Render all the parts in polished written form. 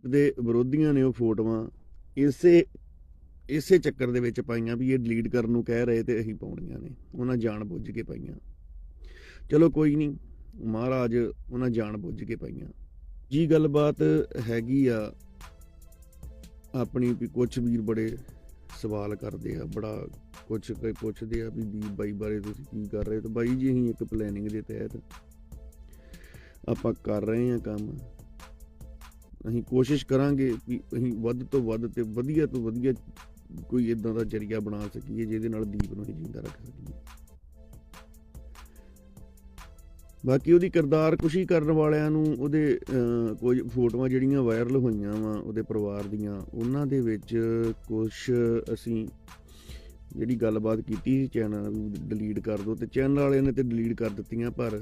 ਦੀਪ ਦੇ ਵਿਰੋਧੀਆਂ ਨੇ ਉਹ ਫੋਟੋਆਂ ਇਸੇ ਚੱਕਰ ਦੇ ਵਿੱਚ ਪਾਈਆਂ ਵੀ ਇਹ ਡਿਲੀਟ ਕਰਨ ਨੂੰ ਕਹਿ ਰਹੇ ਤੇ ਅਸੀਂ ਪਾਉਣੀਆਂ ਨੇ। ਉਹਨਾਂ ਜਾਣ ਬੁੱਝ ਕੇ ਪਾਈਆਂ। ਚਲੋ ਕੋਈ ਨਹੀਂ, ਮਹਾਰਾਜ ਉਹਨਾਂ ਜਾਣ ਬੁੱਝ ਕੇ ਪਾਈਆਂ ਜੀ। ਗੱਲਬਾਤ ਹੈਗੀ ਆ ਆਪਣੀ ਵੀ ਕੁਛ ਵੀਰ ਬੜੇ ਸਵਾਲ ਕਰਦੇ ਆ, ਬੜਾ ਕੁਛ ਪੁੱਛਦੇ ਆ ਵੀ ਦੀਪ ਬਾਈ ਬਾਰੇ ਤੁਸੀਂ ਕੀ ਕਰ ਰਹੇ। ਤਾਂ ਬਾਈ ਜੀ ਅਸੀਂ ਇੱਕ ਪਲੈਨਿੰਗ ਦੇ ਤਹਿਤ ਆਪਾਂ ਕਰ ਰਹੇ ਹਾਂ ਕੰਮ। ਅਸੀਂ ਕੋਸ਼ਿਸ਼ ਕਰਾਂਗੇ ਵੀ ਅਸੀਂ ਵੱਧ ਤੋਂ ਵੱਧ ਤੇ ਵਧੀਆ ਤੋਂ ਵਧੀਆ ਕੋਈ ਇੱਦਾਂ ਦਾ ਜ਼ਰੀਆ ਬਣਾ ਸਕੀਏ ਜਿਹਦੇ ਨਾਲ ਦੀਪ ਨੂੰ ਅਸੀਂ ਜਿੰਦਾ ਰੱਖ ਸਕੀਏ। ਬਾਕੀ ਉਹਦੀ ਕਿਰਦਾਰ ਕੁਸ਼ੀ ਕਰਨ ਵਾਲਿਆਂ ਨੂੰ ਉਹਦੇ ਕੁਝ ਫੋਟੋਆਂ ਜਿਹੜੀਆਂ ਵਾਇਰਲ ਹੋਈਆਂ ਵਾ ਉਹਦੇ ਪਰਿਵਾਰ ਦੀਆਂ, ਉਹਨਾਂ ਦੇ ਵਿੱਚ ਕੁਛ ਅਸੀਂ ਜਿਹੜੀ ਗੱਲਬਾਤ ਕੀਤੀ ਸੀ ਚੈਨਲ ਡਿਲੀਟ ਕਰ ਦਿਓ, ਤੇ ਚੈਨਲ ਵਾਲਿਆਂ ਨੇ ਤੇ ਡਿਲੀਟ ਕਰ ਦਿੱਤੀਆਂ। ਪਰ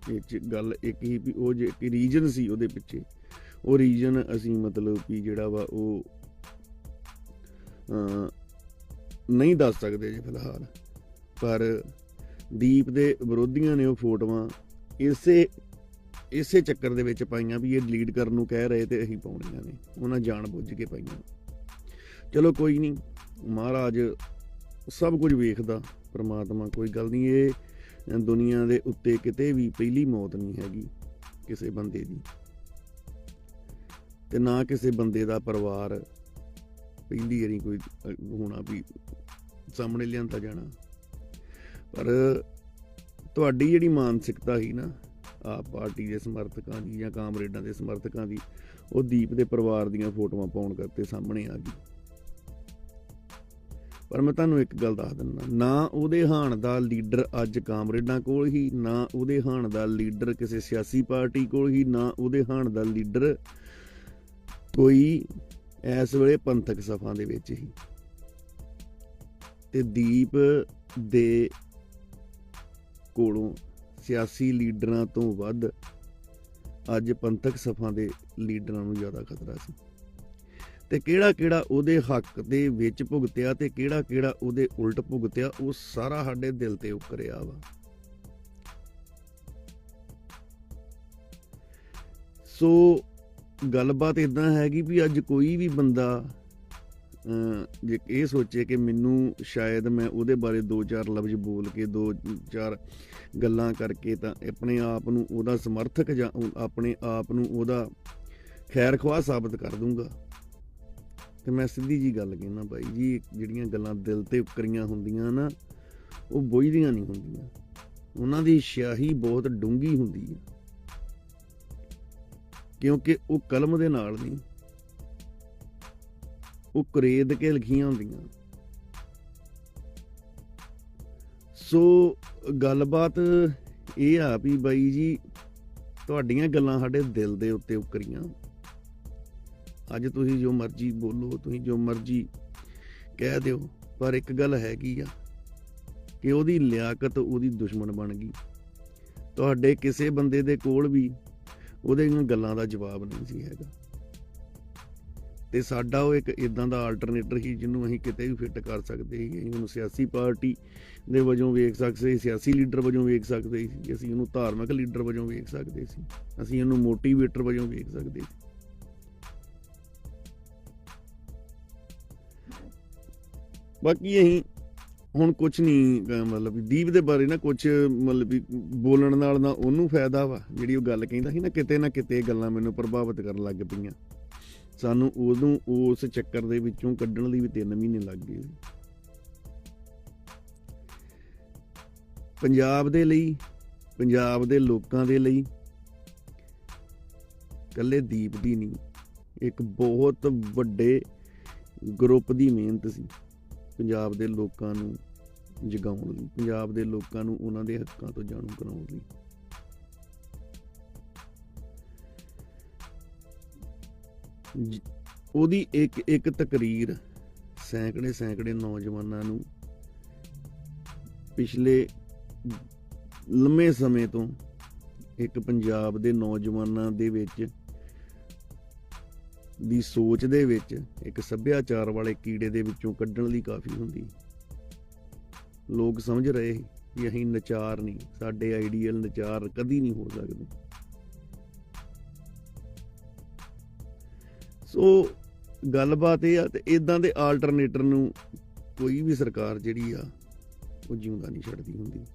ਇਹ 'ਚ ਗੱਲ ਇੱਕ ਹੀ ਵੀ ਉਹ ਜੇ ਰੀਜਨ ਸੀ ਉਹਦੇ ਪਿੱਛੇ, ਉਹ ਰੀਜਨ ਅਸੀਂ ਮਤਲਬ ਕਿ ਜਿਹੜਾ ਵਾ ਉਹ ਨਹੀਂ ਦੱਸ ਸਕਦੇ ਜੀ ਫਿਲਹਾਲ। ਪਰ ਦੀਪ ਦੇ ਵਿਰੋਧੀਆਂ ਨੇ ਉਹ ਫੋਟੋਆਂ ਇਸੇ ਚੱਕਰ ਦੇ ਵਿੱਚ ਪਾਈਆਂ ਵੀ ਇਹ ਡਿਲੀਟ ਕਰਨ ਨੂੰ ਕਹਿ ਰਹੇ ਤੇ ਅਸੀਂ ਪਾਉਣੀਆਂ ਨੇ। ਉਹਨਾਂ ਜਾਣ ਬੁੱਝ ਕੇ ਪਾਈਆਂ। ਚਲੋ ਕੋਈ ਨਹੀਂ, ਮਹਾਰਾਜ ਸਭ ਕੁਝ ਵੇਖਦਾ ਪਰਮਾਤਮਾ। ਕੋਈ ਗੱਲ ਨਹੀਂ, ਇਹ ਦੁਨੀਆ ਦੇ ਉੱਤੇ ਕਿਤੇ ਵੀ ਪਹਿਲੀ ਮੌਤ ਨਹੀਂ ਹੈਗੀ ਕਿਸੇ ਬੰਦੇ ਦੀ, ਤੇ ਨਾ ਕਿਸੇ ਬੰਦੇ ਦਾ ਪਰਿਵਾਰ ਪਹਿਲੀ ਵਾਰੀ ਕੋਈ ਹੋਣਾ ਵੀ ਸਾਹਮਣੇ ਲਿਆਂਦਾ ਜਾਣਾ। ਪਰ ਤੁਹਾਡੀ ਜਿਹੜੀ ਮਾਨਸਿਕਤਾ ਸੀ ਨਾ ਆਪ ਪਾਰਟੀ ਦੇ ਸਮਰਥਕਾਂ ਦੀ ਜਾਂ ਕਾਮਰੇਡਾਂ ਦੇ ਸਮਰਥਕਾਂ ਦੀ, ਉਹ ਦੀਪ ਦੇ ਪਰਿਵਾਰ ਦੀਆਂ ਫੋਟੋਆਂ ਪਾਉਣ ਕਰਕੇ ਸਾਹਮਣੇ ਆ ਗਈ। ਪਰ ਮੈਂ ਤੁਹਾਨੂੰ ਇੱਕ ਗੱਲ ਦੱਸ ਦਿੰਦਾ, ਨਾ ਉਹਦੇ ਹਾਣ ਦਾ ਲੀਡਰ ਅੱਜ ਕਾਮਰੇਡਾਂ ਕੋਲ ਹੀ, ਨਾ ਉਹਦੇ ਹਾਣ ਦਾ ਲੀਡਰ ਕਿਸੇ ਸਿਆਸੀ ਪਾਰਟੀ ਕੋਲ ਹੀ, ਨਾ ਉਹਦੇ ਹਾਣ ਦਾ ਲੀਡਰ ਕੋਈ ਇਸ ਵੇਲੇ ਪੰਥਕ ਸਫਾਂ ਦੇ ਵਿੱਚ ਹੀ। ਤੇ ਦੀਪ ਦੇ ਕੋਲੋਂ ਸਿਆਸੀ ਲੀਡਰਾਂ ਤੋਂ ਵੱਧ ਅੱਜ ਪੰਥਕ ਸਫਾਂ ਦੇ ਲੀਡਰਾਂ ਨੂੰ ਜ਼ਿਆਦਾ ਖਤਰਾ ਸੀ। ਤੇ ਕਿਹੜਾ ਉਹਦੇ ਹੱਕ ਦੇ ਵਿੱਚ ਭੁਗਤਿਆ ਤੇ ਕਿਹੜਾ ਉਹਦੇ ਉਲਟ ਭੁਗਤਿਆ, ਉਹ ਸਾਰਾ ਸਾਡੇ ਦਿਲ ਤੇ ਉਕਰਿਆ ਵਾ। ਸੋ ਗੱਲਬਾਤ ਇਦਾਂ ਹੈਗੀ ਵੀ ਅੱਜ ਕੋਈ ਵੀ ਬੰਦਾ ਜੇ ਇਹ ਸੋਚੇ ਕਿ ਮੈਨੂੰ ਸ਼ਾਇਦ ਮੈਂ ਉਹਦੇ ਬਾਰੇ 2-4 ਲਫ਼ਜ਼ ਬੋਲ ਕੇ 2-4 ਗੱਲਾਂ ਕਰਕੇ ਤਾਂ ਆਪਣੇ ਆਪ ਨੂੰ ਉਹਦਾ ਸਮਰਥਕ ਜਾਂ ਆਪਣੇ ਆਪ ਨੂੰ ਉਹਦਾ ਖੈਰ ਖਵਾਹ ਸਾਬਤ ਕਰ ਦੂੰਗਾ, ਤੇ ਮੈਂ ਸਿੱਧੀ ਜੀ ਗੱਲ ਕਹਿਣਾ ਬਾਈ ਜੀ, ਜਿਹੜੀਆਂ ਗੱਲਾਂ ਦਿਲ ਤੇ ਉਕਰੀਆਂ ਹੁੰਦੀਆਂ ਨਾ ਉਹ ਬੁੱਝਦੀਆਂ ਨਹੀਂ ਹੁੰਦੀਆਂ। ਉਹਨਾਂ ਦੀ ਸਿਆਹੀ ਬਹੁਤ ਡੂੰਘੀ ਹੁੰਦੀ ਹੈ, ਕਿਉਂਕਿ ਉਹ ਕਲਮ ਦੇ ਨਾਲ ਨਹੀਂ, ਉਹ ਕਰੇਦ ਕੇ ਲਿਖੀਆਂ ਹੁੰਦੀਆਂ। ਸੋ ਗੱਲਬਾਤ ਇਹ ਆ ਵੀ ਬਾਈ ਜੀ ਤੁਹਾਡੀਆਂ ਗੱਲਾਂ ਸਾਡੇ ਦਿਲ ਦੇ ਉੱਤੇ ਉਕਰੀਆਂ। ਅੱਜ ਤੁਸੀਂ ਜੋ ਮਰਜ਼ੀ ਬੋਲੋ, ਤੁਸੀਂ ਜੋ ਮਰਜ਼ੀ ਕਹਿ ਦਿਓ, ਪਰ ਇੱਕ ਗੱਲ ਹੈਗੀ ਆ ਕਿ ਉਹਦੀ ਲਿਆਕਤ ਉਹਦੀ ਦੁਸ਼ਮਣ ਬਣ ਗਈ। ਤੁਹਾਡੇ ਕਿਸੇ ਬੰਦੇ ਦੇ ਕੋਲ ਵੀ ਉਹਦੀਆਂ ਗੱਲਾਂ ਦਾ ਜਵਾਬ ਨਹੀਂ ਸੀ ਹੈਗਾ, ਤੇ ਸਾਡਾ ਉਹ ਇੱਕ ਇਦਾਂ ਦਾ ਆਲਟਰਨੇਟਰ ਸੀ ਜਿਹਨੂੰ ਅਸੀਂ ਕਿਤੇ ਵੀ ਫਿੱਟ ਕਰ ਸਕਦੇ ਸੀ। ਅਸੀਂ ਉਹਨੂੰ ਸਿਆਸੀ ਪਾਰਟੀ ਦੇ ਵਜੋਂ ਵੇਖ ਸਕਦੇ ਸੀ, ਸਿਆਸੀ ਲੀਡਰ ਵਜੋਂ ਵੇਖ ਸਕਦੇ ਸੀ, ਅਸੀਂ ਉਹਨੂੰ ਧਾਰਮਿਕ ਲੀਡਰ ਵਜੋਂ ਵੇਖ ਸਕਦੇ ਸੀ, ਅਸੀਂ ਉਹਨੂੰ ਮੋਟੀਵੇਟਰ ਵਜੋਂ ਵੇਖ ਸਕਦੇ ਸੀ। ਬਾਕੀ ਅਸੀਂ ਹੁਣ ਕੁਛ ਨਹੀਂ ਮਤਲਬ ਦੀਪ ਦੇ ਬਾਰੇ ਨਾ ਕੁਛ ਮਤਲਬ ਵੀ ਬੋਲਣ ਨਾਲ ਨਾ ਉਹਨੂੰ ਫਾਇਦਾ ਵਾ। ਜਿਹੜੀ ਉਹ ਗੱਲ ਕਹਿੰਦਾ ਸੀ ਨਾ ਕਿਤੇ ਗੱਲਾਂ ਮੈਨੂੰ ਪ੍ਰਭਾਵਿਤ ਕਰਨ ਲੱਗ ਪਈਆਂ। ਸਾਨੂੰ ਉਦੋਂ ਉਸ ਚੱਕਰ ਦੇ ਵਿੱਚੋਂ ਕੱਢਣ ਲਈ ਵੀ 3 ਮਹੀਨੇ ਲੱਗ ਗਏ। ਪੰਜਾਬ ਦੇ ਲਈ, ਪੰਜਾਬ ਦੇ ਲੋਕਾਂ ਦੇ ਲਈ ਇਕੱਲੇ ਦੀਪ ਦੀ ਨਹੀਂ, ਇੱਕ ਬਹੁਤ ਵੱਡੇ ਗਰੁੱਪ ਦੀ ਮਿਹਨਤ ਸੀ ਪੰਜਾਬ ਦੇ ਲੋਕਾਂ ਨੂੰ ਜਗਾਉਣ ਲਈ, ਪੰਜਾਬ ਦੇ ਲੋਕਾਂ ਨੂੰ ਉਹਨਾਂ ਦੇ ਹੱਕਾਂ ਤੋਂ ਜਾਣੂ ਕਰਾਉਣ ਲਈ। ਉਹਦੀ ਇੱਕ ਤਕਰੀਰ ਸੈਂਕੜੇ ਨੌਜਵਾਨਾਂ ਨੂੰ ਪਿਛਲੇ ਲੰਮੇ ਸਮੇਂ ਤੋਂ ਇੱਕ ਪੰਜਾਬ ਦੇ ਨੌਜਵਾਨਾਂ ਦੇ ਵਿੱਚ ਦੀ ਸੋਚ ਦੇ ਵਿੱਚ ਇੱਕ ਸੱਭਿਆਚਾਰ ਵਾਲੇ ਕੀੜੇ ਦੇ ਵਿੱਚੋਂ ਕੱਢਣ ਲਈ ਕਾਫੀ ਹੁੰਦੀ। ਲੋਕ ਸਮਝ ਰਹੇ ਕਿ ਅਸੀਂ ਨਚਾਰ ਨਹੀਂ, ਸਾਡੇ ਆਈਡੀਅਲ ਨਚਾਰ ਕਦੀ ਨਹੀਂ ਹੋ ਸਕਦੇ। ਸੋ ਗੱਲਬਾਤ ਇਹ ਆ, ਤੇ ਇਦਾਂ ਦੇ ਆਲਟਰਨੇਟਰ ਨੂੰ ਕੋਈ ਵੀ ਸਰਕਾਰ ਜਿਹੜੀ ਆ ਉਹ ਜਿਉਂਦਾ ਨਹੀਂ ਛੱਡਦੀ ਹੁੰਦੀ।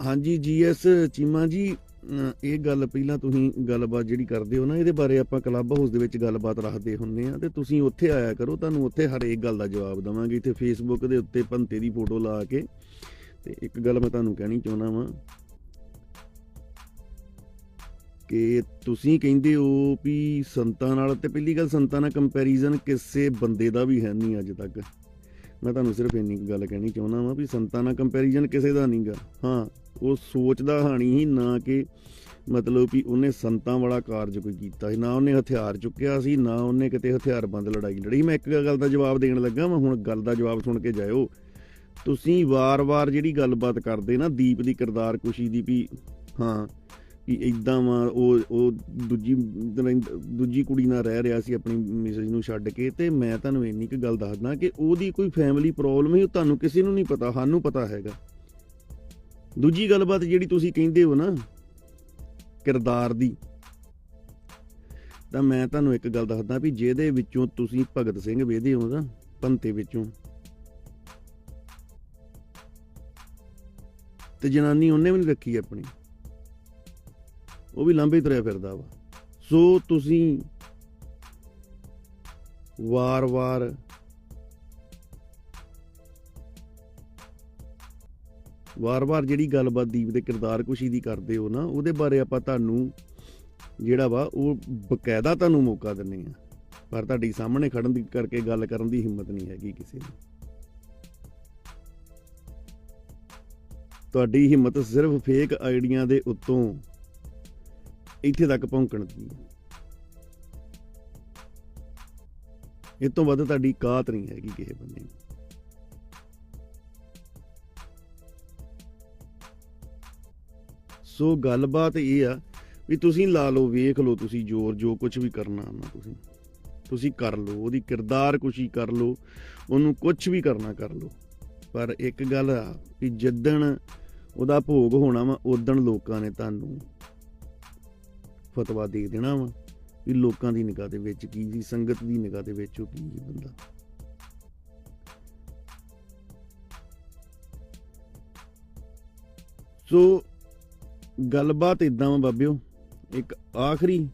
ਹਾਂਜੀ GS ਚੀਮਾ ਜੀ, ਇਹ ਗੱਲ ਪਹਿਲਾਂ ਤੁਸੀਂ ਗੱਲਬਾਤ ਜਿਹੜੀ ਕਰਦੇ ਹੋ ਨਾ, ਇਹਦੇ ਬਾਰੇ ਆਪਾਂ ਕਲੱਬ ਹਾਊਸ ਦੇ ਵਿੱਚ ਗੱਲਬਾਤ ਰੱਖਦੇ ਹੁੰਦੇ ਆ, ਤੇ ਤੁਸੀਂ ਉੱਥੇ ਆਇਆ ਕਰੋ, ਤੁਹਾਨੂੰ ਉੱਥੇ ਹਰੇਕ ਗੱਲ ਦਾ ਜਵਾਬ ਦੇਵਾਂਗੇ। ਇੱਥੇ ਫੇਸਬੁੱਕ ਦੇ ਉੱਤੇ ਭੰਤੇ ਦੀ ਫੋਟੋ ਲਾ ਕੇ। ਤੇ ਇੱਕ ਗੱਲ ਮੈਂ ਤੁਹਾਨੂੰ ਕਹਿਣੀ ਚਾਹੁੰਦਾ ਵਾਂ ਕਿ ਤੁਸੀਂ ਕਹਿੰਦੇ ਹੋ ਵੀ ਸੰਤਾਂ ਨਾਲ, ਤੇ ਪਹਿਲੀ ਗੱਲ ਸੰਤਾਂ ਨਾਲ ਕੰਪੈਰੀਜ਼ਨ ਕਿਸੇ ਬੰਦੇ ਦਾ ਵੀ ਹੈ ਨਹੀਂ ਅੱਜ ਤੱਕ। ਮੈਂ ਤੁਹਾਨੂੰ ਸਿਰਫ ਇੰਨੀ ਗੱਲ ਕਹਿਣੀ ਚਾਹੁੰਦਾ ਵਾਂ ਵੀ ਸੰਤਾਂ ਨਾਲ ਕੰਪੈਰੀਜ਼ਨ ਕਿਸੇ ਦਾ ਨਹੀਂ ਗਾ। ਹਾਂ, ਉਹ ਸੋਚਦਾ ਹਾਣੀ ਹੀ ਨਾ ਕਿ ਮਤਲਬ ਵੀ ਉਹਨੇ ਸੰਤਾਂ ਵਾਲਾ ਕਾਰਜ ਕੋਈ ਕੀਤਾ ਸੀ, ਨਾ ਉਹਨੇ ਹਥਿਆਰ ਚੁੱਕਿਆ ਸੀ, ਨਾ ਉਹਨੇ ਕਿਤੇ ਹਥਿਆਰਬੰਦ ਲੜਾਈ ਲੜੀ। ਮੈਂ ਇੱਕ ਗੱਲ ਦਾ ਜਵਾਬ ਦੇਣ ਲੱਗਾ ਮੈਂ, ਹੁਣ ਗੱਲ ਦਾ ਜਵਾਬ ਸੁਣ ਕੇ ਜਾਇਓ। ਤੁਸੀਂ ਵਾਰ-ਵਾਰ ਜਿਹੜੀ ਗੱਲਬਾਤ ਕਰਦੇ ਨਾ ਦੀਪ ਦੀ ਕਿਰਦਾਰ ਕੁਸ਼ੀ ਦੀ, ਵੀ ਹਾਂ ਵੀ ਇੱਦਾਂ ਵਾ, ਉਹ ਦੂਜੀ ਕੁੜੀ ਨਾਲ ਰਹਿ ਰਿਹਾ ਸੀ ਆਪਣੀ ਮਿਸਿਸ ਨੂੰ ਛੱਡ ਕੇ। ਤੇ ਮੈਂ ਤੁਹਾਨੂੰ ਇੰਨੀ ਕੁ ਗੱਲ ਦੱਸਦਾ ਕਿ ਉਹਦੀ ਕੋਈ ਫੈਮਿਲੀ ਪ੍ਰੋਬਲਮ ਹੀ, ਉਹ ਤੁਹਾਨੂੰ ਕਿਸੇ ਨੂੰ ਨਹੀਂ ਪਤਾ, ਸਾਨੂੰ ਪਤਾ ਹੈਗਾ। ਦੂਜੀ ਗੱਲਬਾਤ ਜਿਹੜੀ ਤੁਸੀਂ ਕਹਿੰਦੇ ਹੋ ਨਾ ਕਿਰਦਾਰ ਦੀ, ਤਾਂ ਮੈਂ ਤੁਹਾਨੂੰ ਇੱਕ ਗੱਲ ਦੱਸਦਾ ਵੀ ਜਿਹਦੇ ਵਿੱਚੋਂ ਤੁਸੀਂ ਭਗਤ ਸਿੰਘ ਵੇਖਦੇ ਹੋ ਨਾ, ਭੰਤੇ ਵਿੱਚੋਂ, ਤੇ ਜਨਾਨੀ ਉਹਨੇ ਵੀ ਨਹੀਂ ਰੱਖੀ ਆਪਣੀ, ਉਹ ਵੀ ਲਾਂਭੇ ਤੁਰਿਆ ਫਿਰਦਾ ਵਾ। ਸੋ ਤੁਸੀਂ ਵਾਰ-ਵਾਰ ਜਿਹੜੀ ਗੱਲਬਾਤ ਦੀਪ ਦੇ ਕਿਰਦਾਰ ਕੁਸ਼ੀ ਦੀ ਕਰਦੇ ਹੋ ਨਾ, ਉਹਦੇ ਬਾਰੇ ਆਪਾਂ ਤੁਹਾਨੂੰ ਜਿਹੜਾ ਵਾ ਉਹ ਬਕਾਇਦਾ ਤੁਹਾਨੂੰ ਮੌਕਾ ਦਿੰਦੇ ਆ, ਪਰ ਤੁਹਾਡੀ ਸਾਹਮਣੇ ਖੜਨ ਦੀ ਕਰਕੇ ਗੱਲ ਕਰਨ ਦੀ ਹਿੰਮਤ ਨਹੀਂ ਹੈਗੀ ਕਿਸੇ ਦੀ। ਤੁਹਾਡੀ ਹਿੰਮਤ ਸਿਰਫ ਫੇਕ ਆਈਡੀਆਂ ਦੇ ਉੱਤੋਂ ਇੱਥੇ ਤੱਕ ਪਹੁੰਚਣ ਦੀ ਹੈ। ਇਹ ਤੋਂ ਵੱਧ ਤੁਹਾਡੀ ਕਾਤ ਨਹੀਂ ਹੈਗੀ ਕਿਸੇ ਬੰਦੇ ਨੂੰ। ਸੋ ਗੱਲਬਾਤ ਇਹ ਆ ਵੀ ਤੁਸੀਂ ਲਾ ਲਓ, ਵੇਖ ਲਓ, ਤੁਸੀਂ ਜੋ ਕੁਝ ਵੀ ਕਰਨਾ ਨਾ ਤੁਸੀਂ ਕਰ ਲਓ, ਉਹਦੀ ਕਿਰਦਾਰ ਕੁਸ਼ੀ ਕਰ ਲਓ, ਉਹਨੂੰ ਕੁਝ ਵੀ ਕਰਨਾ ਕਰ ਲਓ। ਪਰ ਇੱਕ ਗੱਲ ਆ ਵੀ ਜਿੱਦਣ ਉਹਦਾ ਭੋਗ ਹੋਣਾ ਵਾ, ਉਦਣ ਲੋਕਾਂ ਨੇ ਤੁਹਾਨੂੰ ਫਤਵਾ ਦੇ ਦੇਣਾ ਵਾ ਵੀ ਲੋਕਾਂ ਦੀ ਨਿਗਾਹ ਦੇ ਵਿੱਚ ਕੀ ਸੀ, ਸੰਗਤ ਦੀ ਨਿਗਾਹ ਦੇ ਵਿੱਚ ਉਹ ਕੀ ਬੰਦਾ। ਸੋ ਗੱਲਬਾਤ ਇਦਾਂ ਵਾ ਬਾਬਿਓ, ਇੱਕ ਆਖਰੀ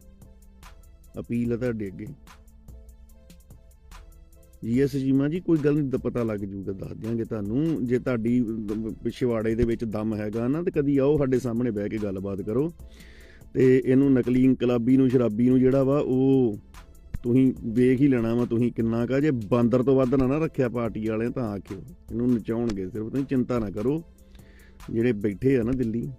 ਅਪੀਲ ਹੈ ਤੁਹਾਡੇ ਅੱਗੇ। GS ਚੀਮਾ ਜੀ, ਕੋਈ ਗੱਲ ਨਹੀਂ, ਪਤਾ ਲੱਗ ਜੂਗਾ, ਦੱਸ ਦਿਆਂਗੇ ਤੁਹਾਨੂੰ। ਜੇ ਤੁਹਾਡੀ ਪਿਛਵਾੜੇ ਦੇ ਵਿੱਚ ਦਮ ਹੈਗਾ ਨਾ, ਤੇ ਕਦੀ ਆਓ ਸਾਡੇ ਸਾਹਮਣੇ ਬਹਿ ਕੇ ਗੱਲਬਾਤ ਕਰੋ। ਤੇ ਇਹਨੂੰ ਨਕਲੀ ਇਨਕਲਾਬੀ ਨੂੰ, ਸ਼ਰਾਬੀ ਨੂੰ ਜਿਹੜਾ ਵਾ ਉਹ ਤੁਸੀਂ ਵੇਖ ਹੀ ਲੈਣਾ ਵਾ ਤੁਸੀਂ ਕਿੰਨਾ ਕਾ। ਜੇ ਬਾਂਦਰ ਤੋਂ ਵੱਧ ਨਾ ਰੱਖਿਆ ਪਾਰਟੀ ਵਾਲਿਆਂ ਤਾਂ ਆਖਿਓ, ਇਹਨੂੰ ਨਚਾਉਣਗੇ ਸਿਰਫ। ਤੁਸੀਂ ਚਿੰਤਾ ਨਾ ਕਰੋ, ਜਿਹੜੇ ਬੈਠੇ ਆ ਨਾ ਦਿੱਲੀ,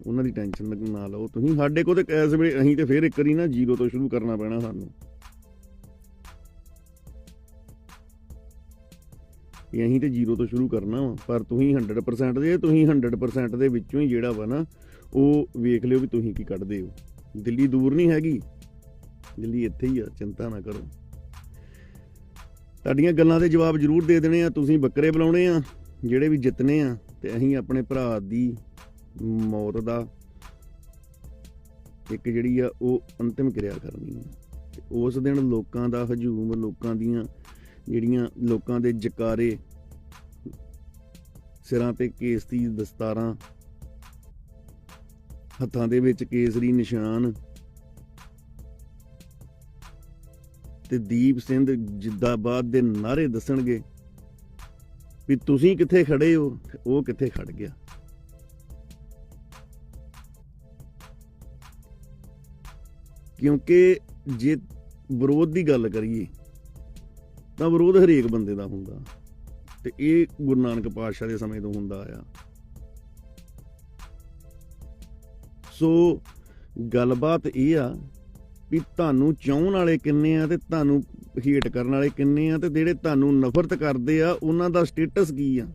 ਉਹਨਾਂ ਦੀ ਟੈਨਸ਼ਨ ਨਾ ਲਓ ਤੁਸੀਂ। ਸਾਡੇ ਕੋਲ ਤੇ ਇਸ ਵੇਲੇ ਅਸੀਂ ਤੇ ਫਿਰ ਇੱਕ ਵਾਰੀ ਨਾ ਜ਼ੀਰੋ ਤੋਂ ਸ਼ੁਰੂ ਕਰਨਾ ਪੈਣਾ ਸਾਨੂੰ। ਅਸੀਂ ਤੇ ਜ਼ੀਰੋ ਤੋਂ ਸ਼ੁਰੂ ਕਰਨਾ ਵਾ, ਪਰ ਤੁਸੀਂ 100% ਦੇ, ਤੁਸੀਂ 100% ਦੇ ਵਿੱਚੋਂ ਹੀ ਜਿਹੜਾ ਵਾ ਨਾ ਉਹ ਵੇਖ ਲਿਓ ਵੀ ਤੁਸੀਂ ਕੀ ਕੱਢਦੇ ਹੋ। ਦਿੱਲੀ ਦੂਰ ਨਹੀਂ ਹੈਗੀ, ਦਿੱਲੀ ਇੱਥੇ ਹੀ ਆ, ਚਿੰਤਾ ਨਾ ਕਰੋ। ਤੁਹਾਡੀਆਂ ਗੱਲਾਂ ਦੇ ਜਵਾਬ ਜ਼ਰੂਰ ਦੇ ਦੇਣੇ ਆ। ਤੁਸੀਂ ਬੱਕਰੇ ਬੁਲਾਉਣੇ ਆ ਜਿਹੜੇ ਵੀ ਜਿੱਤਨੇ ਆ, ਤੇ ਅਸੀਂ ਆਪਣੇ ਭਰਾ ਦੀ ਮੌਤ ਦਾ ਇੱਕ ਜਿਹੜੀ ਆ ਉਹ ਅੰਤਿਮ ਕਿਰਿਆ ਕਰਨੀ ਆ। ਤੇ ਉਸ ਦਿਨ ਲੋਕਾਂ ਦਾ ਹਜੂਮ, ਲੋਕਾਂ ਦੀਆਂ ਜਿਹੜੀਆਂ ਲੋਕਾਂ ਦੇ ਜਕਾਰੇ, ਸਿਰਾਂ ਤੇ ਕੇਸ ਦੀ ਦਸਤਾਰਾਂ, ਹੱਥਾਂ ਦੇ ਵਿੱਚ ਕੇਸਰੀ ਨਿਸ਼ਾਨ, ਤੇ ਦੀਪ ਸਿੰਘ ਜਿੰਦਾਬਾਦ ਦੇ ਨਾਅਰੇ ਦੱਸਣਗੇ ਵੀ ਤੁਸੀਂ ਕਿੱਥੇ ਖੜੇ ਹੋ, ਉਹ ਕਿੱਥੇ ਖੜ ਗਿਆ। ਕਿਉਂਕਿ ਜੇ ਵਿਰੋਧ ਦੀ ਗੱਲ ਕਰੀਏ ਤਾਂ ਵਿਰੋਧ ਹਰੇਕ ਬੰਦੇ ਦਾ ਹੁੰਦਾ, ਤੇ ਇਹ ਗੁਰੂ ਨਾਨਕ ਪਾਤਸ਼ਾਹ ਦੇ ਸਮੇਂ ਤੋਂ ਹੁੰਦਾ ਆਇਆ। ਸੋ ਗੱਲਬਾਤ ਇਹ ਆ ਵੀ ਤੁਹਾਨੂੰ ਚਾਹੁਣ ਵਾਲੇ ਕਿੰਨੇ ਆ ਤੇ ਤੁਹਾਨੂੰ ਹੇਟ ਕਰਨ ਵਾਲੇ ਕਿੰਨੇ ਆ, ਤੇ ਜਿਹੜੇ ਤੁਹਾਨੂੰ ਨਫ਼ਰਤ ਕਰਦੇ ਆ ਉਹਨਾਂ ਦਾ ਸਟੇਟਸ ਕੀ ਆ।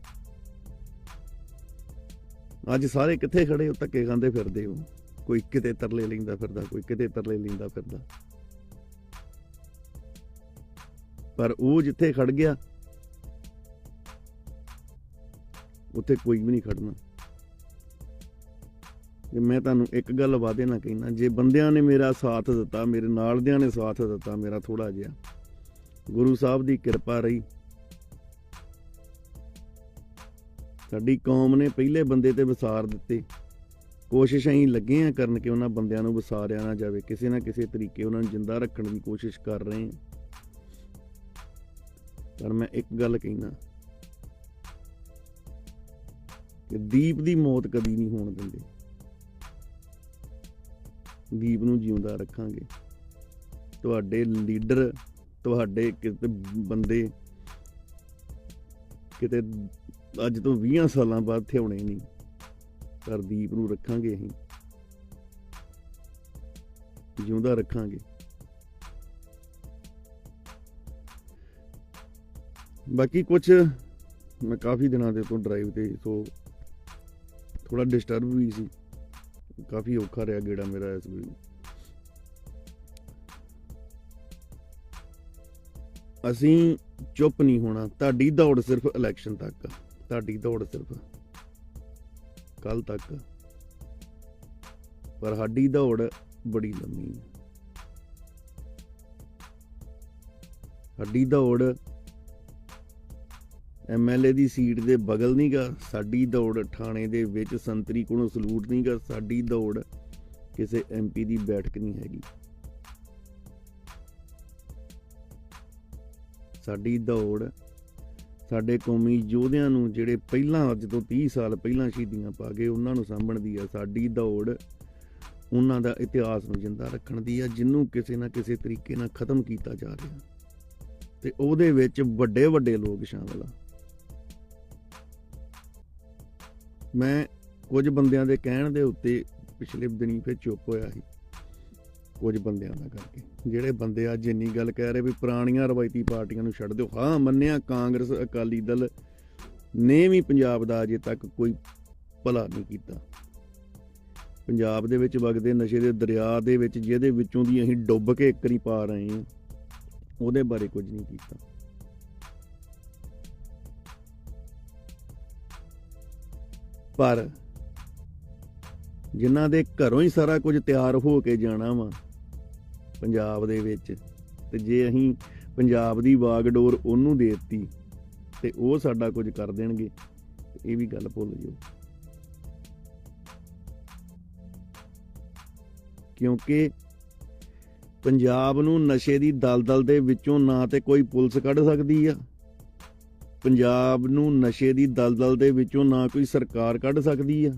ਅੱਜ ਸਾਰੇ ਕਿੱਥੇ ਖੜੇ ਹੋ, ਧੱਕੇ ਖਾਂਦੇ ਫਿਰਦੇ ਹੋ। ਕੋਈ ਕਿਤੇ ਤਰਲੇ ਲੈਂਦਾ ਫਿਰਦਾ, ਕੋਈ ਕਿਤੇ ਤਰਲੇ ਲੈਂਦਾ ਫਿਰਦਾ, ਪਰ ਉਹ ਜਿੱਥੇ ਖੜ ਗਿਆ ਉੱਥੇ ਕੋਈ ਵੀ ਨਹੀਂ ਖੜਨਾ। ਕਿ ਮੈਂ ਤੁਹਾਨੂੰ ਇੱਕ ਗੱਲ ਵਾਅਦੇ ਨਾਲ ਕਹਿਣਾ, ਜੇ ਬੰਦਿਆਂ ਨੇ ਮੇਰਾ ਸਾਥ ਦਿੱਤਾ, ਮੇਰੇ ਨਾਲ ਦਿਆਂ ਨੇ ਸਾਥ ਦਿੱਤਾ ਮੇਰਾ ਥੋੜ੍ਹਾ ਜਿਹਾ, ਗੁਰੂ ਸਾਹਿਬ ਦੀ ਕਿਰਪਾ ਰਹੀ, ਸਾਡੀ ਕੌਮ ਨੇ ਪਹਿਲੇ ਬੰਦੇ ਤੇ ਵਿਸਾਰ ਦਿੱਤੇ, ਕੋਸ਼ਿਸ਼ ਅਸੀਂ ਲੱਗੇ ਹਾਂ ਕਰਨ ਕਿ ਉਹਨਾਂ ਬੰਦਿਆਂ ਨੂੰ ਵਿਸਾਰਿਆ ਨਾ ਜਾਵੇ, ਕਿਸੇ ਨਾ ਕਿਸੇ ਤਰੀਕੇ ਉਹਨਾਂ ਨੂੰ ਜਿੰਦਾ ਰੱਖਣ ਦੀ ਕੋਸ਼ਿਸ਼ ਕਰ ਰਹੇ ਹਾਂ। ਪਰ ਮੈਂ ਇੱਕ ਗੱਲ ਕਹਿਣਾ ਕਿ ਦੀਪ ਦੀ ਮੌਤ ਕਦੀ ਨਹੀਂ ਹੋਣ ਦਿੰਦੇ, ਦੀਪ ਨੂੰ ਜਿਉਂਦਾ ਰੱਖਾਂਗੇ। ਤੁਹਾਡੇ ਲੀਡਰ, ਤੁਹਾਡੇ ਕਿਤੇ ਬੰਦੇ ਕਿਤੇ ਅੱਜ ਤੋਂ 20 ਸਾਲਾਂ ਬਾਅਦ ਇੱਥੇ ਆਉਣੇ ਨਹੀਂ, ਪਰ ਦੀਪ ਨੂੰ ਰੱਖਾਂਗੇ, ਅਸੀਂ ਜਿਉਂਦਾ ਰੱਖਾਂਗੇ। ਬਾਕੀ ਕੁਛ ਮੈਂ ਕਾਫੀ ਦਿਨਾਂ ਦੇ ਤੋਂ ਡਰਾਈਵ ਤੇ, ਸੋ ਥੋੜਾ ਡਿਸਟਰਬ ਵੀ ਸੀ, ਕਾਫੀ ਔਖਾ ਰਿਹਾ ਗੇੜਾ ਮੇਰਾ ਇਸ ਵੇਲੇ। ਅਸੀਂ ਚੁੱਪ ਨਹੀਂ ਹੋਣਾ, ਤੁਹਾਡੀ ਦੌੜ ਸਿਰਫ ਇਲੈਕਸ਼ਨ ਤੱਕ, ਤੁਹਾਡੀ ਦੌੜ ਸਿਰਫ ਕੱਲ ਤੱਕ, ਪਰ ਸਾਡੀ ਦੌੜ ਬੜੀ ਲੰਮੀ ਹੈ। ਸਾਡੀ ਦੌੜ MLA ਦੀ ਸੀਟ ਦੇ ਬਗਲ ਨਹੀਂ ਗਾ, ਸਾਡੀ ਦੌੜ ਥਾਣੇ ਦੇ ਵਿੱਚ ਸੰਤਰੀ ਕੋਲੋਂ ਸਲੂਟ ਨਹੀਂ ਗਾ, ਸਾਡੀ ਦੌੜ ਕਿਸੇ MP ਦੀ ਬੈਠਕ ਨਹੀਂ ਹੈਗੀ, ਸਾਡੀ ਦੌੜ ਸਾਡੇ ਕੌਮੀ ਯੋਧਿਆਂ ਨੂੰ ਜਿਹੜੇ ਪਹਿਲਾਂ, ਅੱਜ ਤੋਂ 30 ਸਾਲ ਪਹਿਲਾਂ ਸ਼ਹੀਦੀਆਂ ਪਾ ਗਏ, ਉਹਨਾਂ ਨੂੰ ਸਾਂਭਣ ਦੀ ਆ। ਸਾਡੀ ਦੌੜ ਉਹਨਾਂ ਦਾ ਇਤਿਹਾਸ ਨੂੰ ਜਿੰਦਾ ਰੱਖਣ ਦੀ ਆ, ਜਿਹਨੂੰ ਕਿਸੇ ਨਾ ਕਿਸੇ ਤਰੀਕੇ ਨਾਲ ਖਤਮ ਕੀਤਾ ਜਾ ਰਿਹਾ, ਤੇ ਉਹਦੇ ਵਿੱਚ ਵੱਡੇ ਵੱਡੇ ਲੋਕ ਸ਼ਾਮਲ ਆ। ਮੈਂ ਕੁਝ ਬੰਦਿਆਂ ਦੇ ਕਹਿਣ ਦੇ ਉੱਤੇ ਪਿਛਲੇ ਦਿਨੀ ਫਿਰ ਚੁੱਪ ਹੋਇਆ ਸੀ, ਕੁਝ ਬੰਦਿਆਂ ਦਾ ਕਰਕੇ, ਜਿਹੜੇ ਬੰਦੇ ਅੱਜ ਇੰਨੀ ਗੱਲ ਕਹਿ ਰਹੇ ਵੀ ਪੁਰਾਣੀਆਂ ਰਵਾਇਤੀ ਪਾਰਟੀਆਂ ਨੂੰ ਛੱਡ ਦਿਓ। ਹਾਂ ਮੰਨਿਆ, ਕਾਂਗਰਸ ਅਕਾਲੀ ਦਲ ਨੇ ਵੀ ਪੰਜਾਬ ਦਾ ਅਜੇ ਤੱਕ ਕੋਈ ਭਲਾ ਨਹੀਂ ਕੀਤਾ। ਪੰਜਾਬ ਦੇ ਵਿੱਚ ਵਗਦੇ ਨਸ਼ੇ ਦੇ ਦਰਿਆ ਦੇ ਵਿੱਚ, ਜਿਹਦੇ ਵਿੱਚੋਂ ਦੀ ਅਸੀਂ ਡੁੱਬ ਕੇ ਇੱਕ ਨਹੀਂ ਪਾ ਰਹੇ ਹਾਂ, ਉਹਦੇ ਬਾਰੇ ਕੁਝ ਨਹੀਂ ਕੀਤਾ। ਪਰ ਜਿਨ੍ਹਾਂ ਦੇ ਘਰੋਂ ਹੀ ਸਾਰਾ ਕੁਝ ਤਿਆਰ ਹੋ ਕੇ ਜਾਣਾ ਵਾ ਪੰਜਾਬ ਦੇ ਵਿੱਚ, ਤੇ ਜੇ ਅਸੀਂ ਪੰਜਾਬ ਦੀ ਵਾਗਡੋਰ ਉਹਨੂੰ ਦੇ ਦਿੱਤੀ ਤੇ ਉਹ ਸਾਡਾ ਕੁਝ ਕਰ ਦੇਣਗੇ, ਇਹ ਵੀ ਗੱਲ ਭੁੱਲ ਜਾਓ। ਕਿਉਂਕਿ ਪੰਜਾਬ ਨੂੰ ਨਸ਼ੇ ਦੀ ਦਲਦਲ ਦੇ ਵਿੱਚੋਂ ਨਾ ਤੇ ਕੋਈ ਪੁਲਿਸ ਕੱਢ ਸਕਦੀ ਆ, ਪੰਜਾਬ ਨੂੰ ਨਸ਼ੇ ਦੀ ਦਲਦਲ ਦੇ ਵਿੱਚੋਂ ਨਾ ਕੋਈ ਸਰਕਾਰ ਕੱਢ ਸਕਦੀ ਆ।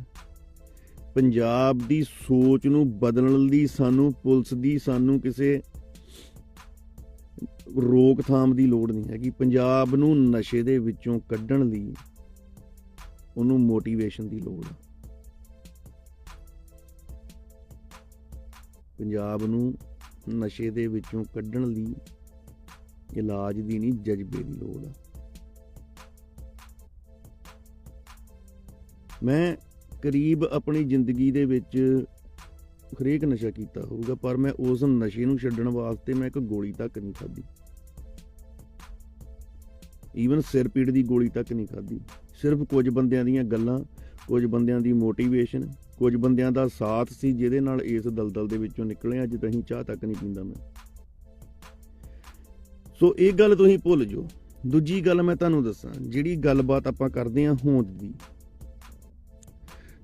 ਪੰਜਾਬ ਦੀ ਸੋਚ ਨੂੰ ਬਦਲਣ ਦੀ ਸਾਨੂੰ ਪੁਲਿਸ ਦੀ, ਸਾਨੂੰ ਕਿਸੇ ਰੋਕਥਾਮ ਦੀ ਲੋੜ ਨਹੀਂ ਹੈਗੀ। ਪੰਜਾਬ ਨੂੰ ਨਸ਼ੇ ਦੇ ਵਿੱਚੋਂ ਕੱਢਣ ਲਈ ਉਹਨੂੰ ਮੋਟੀਵੇਸ਼ਨ ਦੀ ਲੋੜ ਹੈ। ਪੰਜਾਬ ਨੂੰ ਨਸ਼ੇ ਦੇ ਵਿੱਚੋਂ ਕੱਢਣ ਲਈ ਇਲਾਜ ਦੀ ਨਹੀਂ, ਜਜ਼ਬੇ ਦੀ ਲੋੜ ਹੈ। ਮੈਂ ਕਰੀਬ ਆਪਣੀ ਜ਼ਿੰਦਗੀ ਦੇ ਵਿੱਚ ਹਰੇਕ ਨਸ਼ਾ ਕੀਤਾ ਹੋਊਗਾ, ਪਰ ਮੈਂ ਉਸ ਨਸ਼ੇ ਨੂੰ ਛੱਡਣ ਵਾਸਤੇ ਮੈਂ ਇੱਕ ਗੋਲੀ ਤੱਕ ਨਹੀਂ ਖਾਧੀ, ਈਵਨ ਸਿਰ ਪੀੜ ਦੀ ਗੋਲੀ ਤੱਕ ਨਹੀਂ ਖਾਧੀ। ਸਿਰਫ ਕੁਝ ਬੰਦਿਆਂ ਦੀਆਂ ਗੱਲਾਂ, ਕੁਝ ਬੰਦਿਆਂ ਦੀ ਮੋਟੀਵੇਸ਼ਨ, ਕੁਝ ਬੰਦਿਆਂ ਦਾ ਸਾਥ ਸੀ, ਜਿਹਦੇ ਨਾਲ ਇਸ ਦਲਦਲ ਦੇ ਵਿੱਚੋਂ ਨਿਕਲੇ। ਅੱਜ ਤਾਂ ਚਾਹ ਤੱਕ ਨਹੀਂ ਪੀਂਦਾ ਮੈਂ। ਸੋ ਇਹ ਗੱਲ ਤੁਸੀਂ ਭੁੱਲ ਜਾਓ। ਦੂਜੀ ਗੱਲ ਮੈਂ ਤੁਹਾਨੂੰ ਦੱਸਾਂ, ਜਿਹੜੀ ਗੱਲਬਾਤ ਆਪਾਂ ਕਰਦੇ ਹਾਂ ਹੋਂਦ ਦੀ,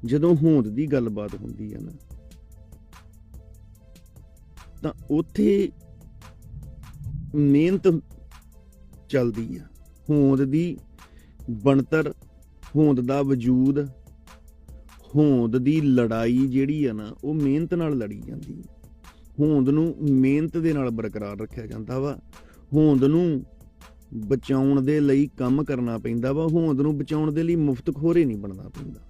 ਜਦੋਂ ਹੋਂਦ ਦੀ ਗੱਲਬਾਤ ਹੁੰਦੀ ਹੈ ਨਾ, ਤਾਂ ਉੱਥੇ ਮਿਹਨਤ ਚੱਲਦੀ ਆ। ਹੋਂਦ ਦੀ ਬਣਤਰ, ਹੋਂਦ ਦਾ ਵਜੂਦ, ਹੋਂਦ ਦੀ ਲੜਾਈ ਜਿਹੜੀ ਆ ਨਾ, ਉਹ ਮਿਹਨਤ ਨਾਲ ਲੜੀ ਜਾਂਦੀ ਹੈ। ਹੋਂਦ ਨੂੰ ਮਿਹਨਤ ਦੇ ਨਾਲ ਬਰਕਰਾਰ ਰੱਖਿਆ ਜਾਂਦਾ ਵਾ। ਹੋਂਦ ਨੂੰ ਬਚਾਉਣ ਦੇ ਲਈ ਕੰਮ ਕਰਨਾ ਪੈਂਦਾ ਵਾ। ਹੋਂਦ ਨੂੰ ਬਚਾਉਣ ਦੇ ਲਈ ਮੁਫਤਖੋਰੇ ਨਹੀਂ ਬਣਨਾ ਪੈਂਦਾ।